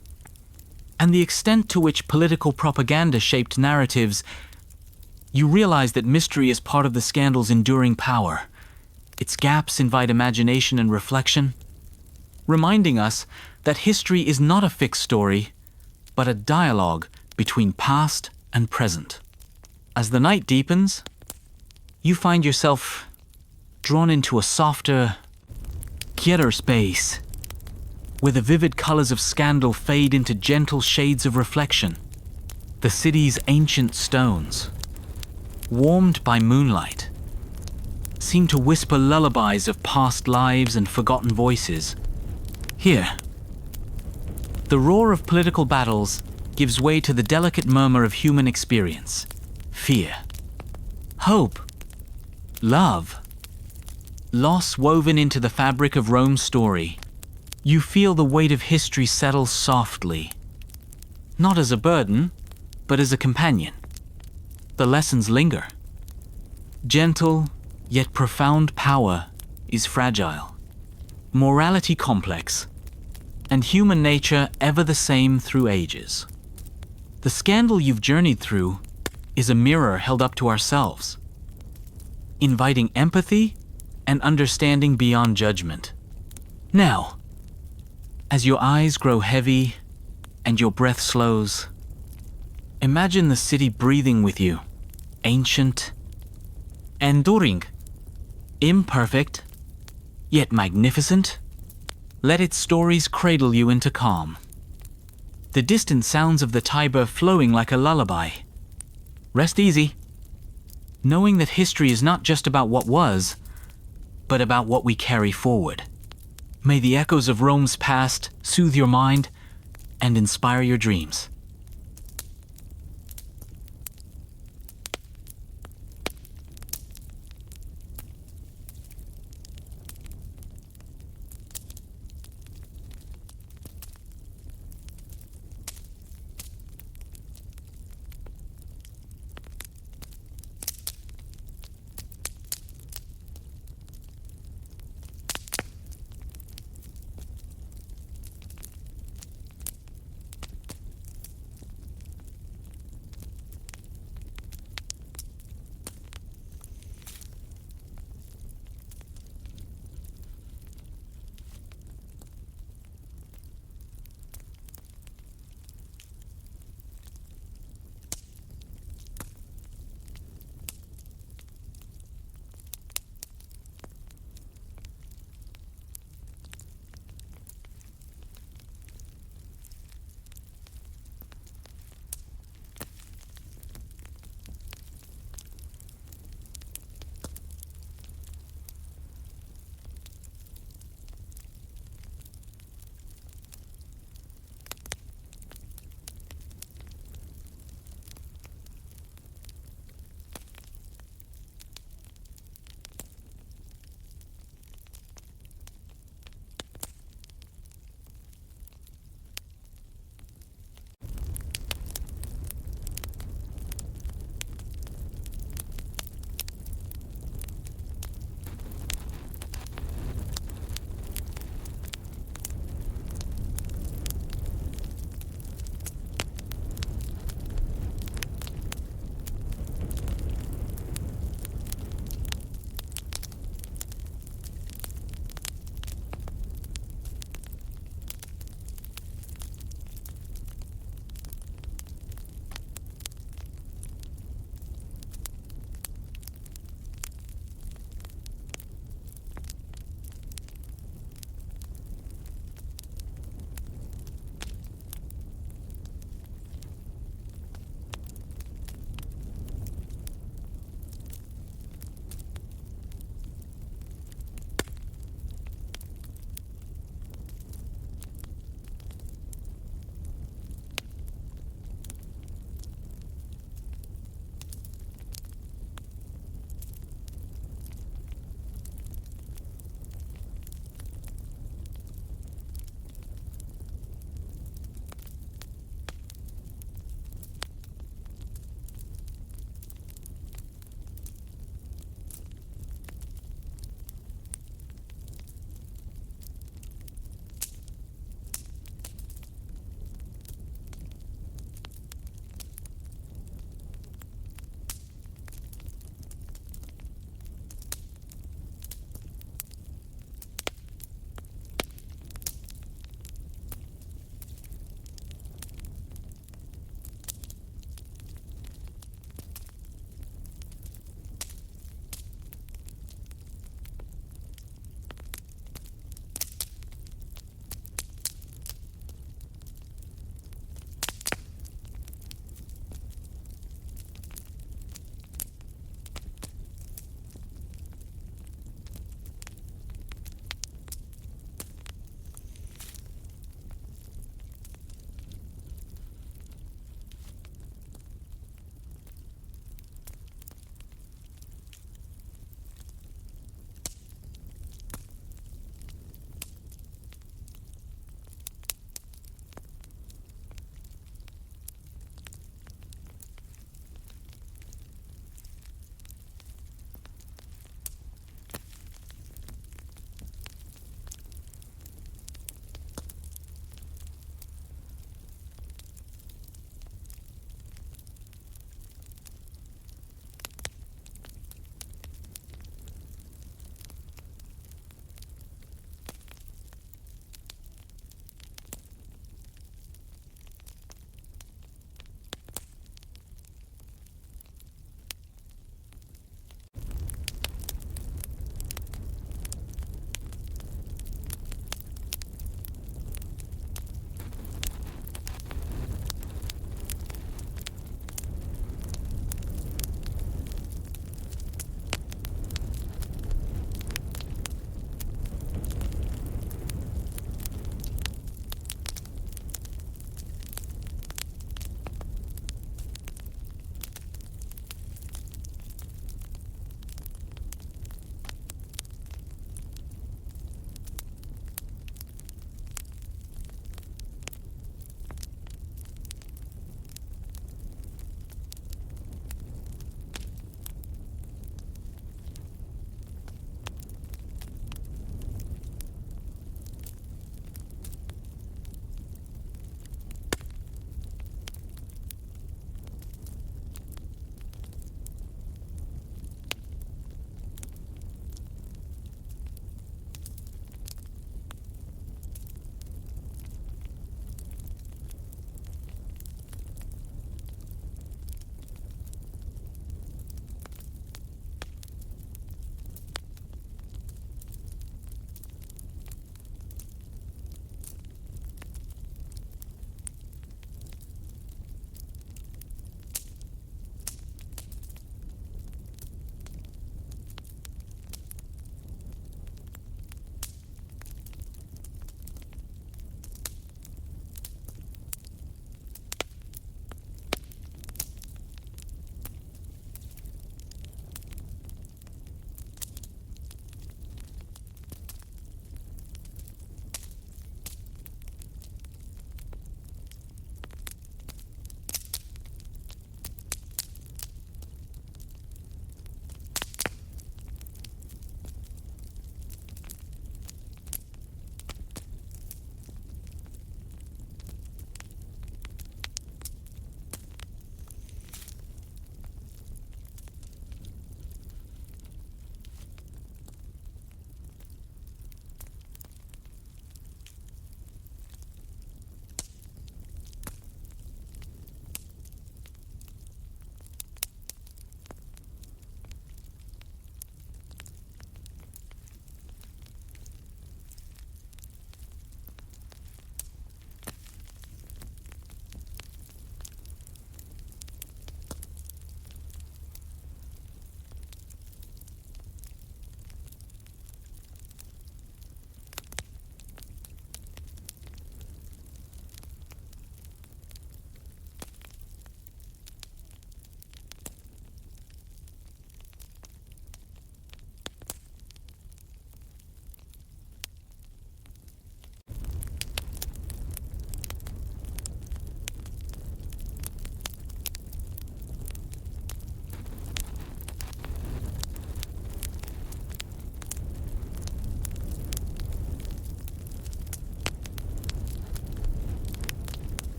and the extent to which political propaganda shaped narratives. You realize that mystery is part of the scandal's enduring power. Its gaps invite imagination and reflection, reminding us that history is not a fixed story, but a dialogue between past and present. As the night deepens, you find yourself drawn into a softer, quieter space, where the vivid colors of scandal fade into gentle shades of reflection. The city's ancient stones, warmed by moonlight, seem to whisper lullabies of past lives and forgotten voices. Here, the roar of political battles gives way to the delicate murmur of human experience, fear, hope, love, loss woven into the fabric of Rome's story. You feel the weight of history settle softly, not as a burden, but as a companion. The lessons linger. Gentle, yet profound power is fragile, morality complex, and human nature ever the same through ages. The scandal you've journeyed through is a mirror held up to ourselves, inviting empathy and understanding beyond judgment. Now, as your eyes grow heavy and your breath slows, imagine the city breathing with you, ancient, enduring, imperfect, yet magnificent. Let its stories cradle you into calm. The distant sounds of the Tiber flowing like a lullaby. Rest easy, knowing that history is not just about what was, but about what we carry forward. May the echoes of Rome's past soothe your mind and inspire your dreams.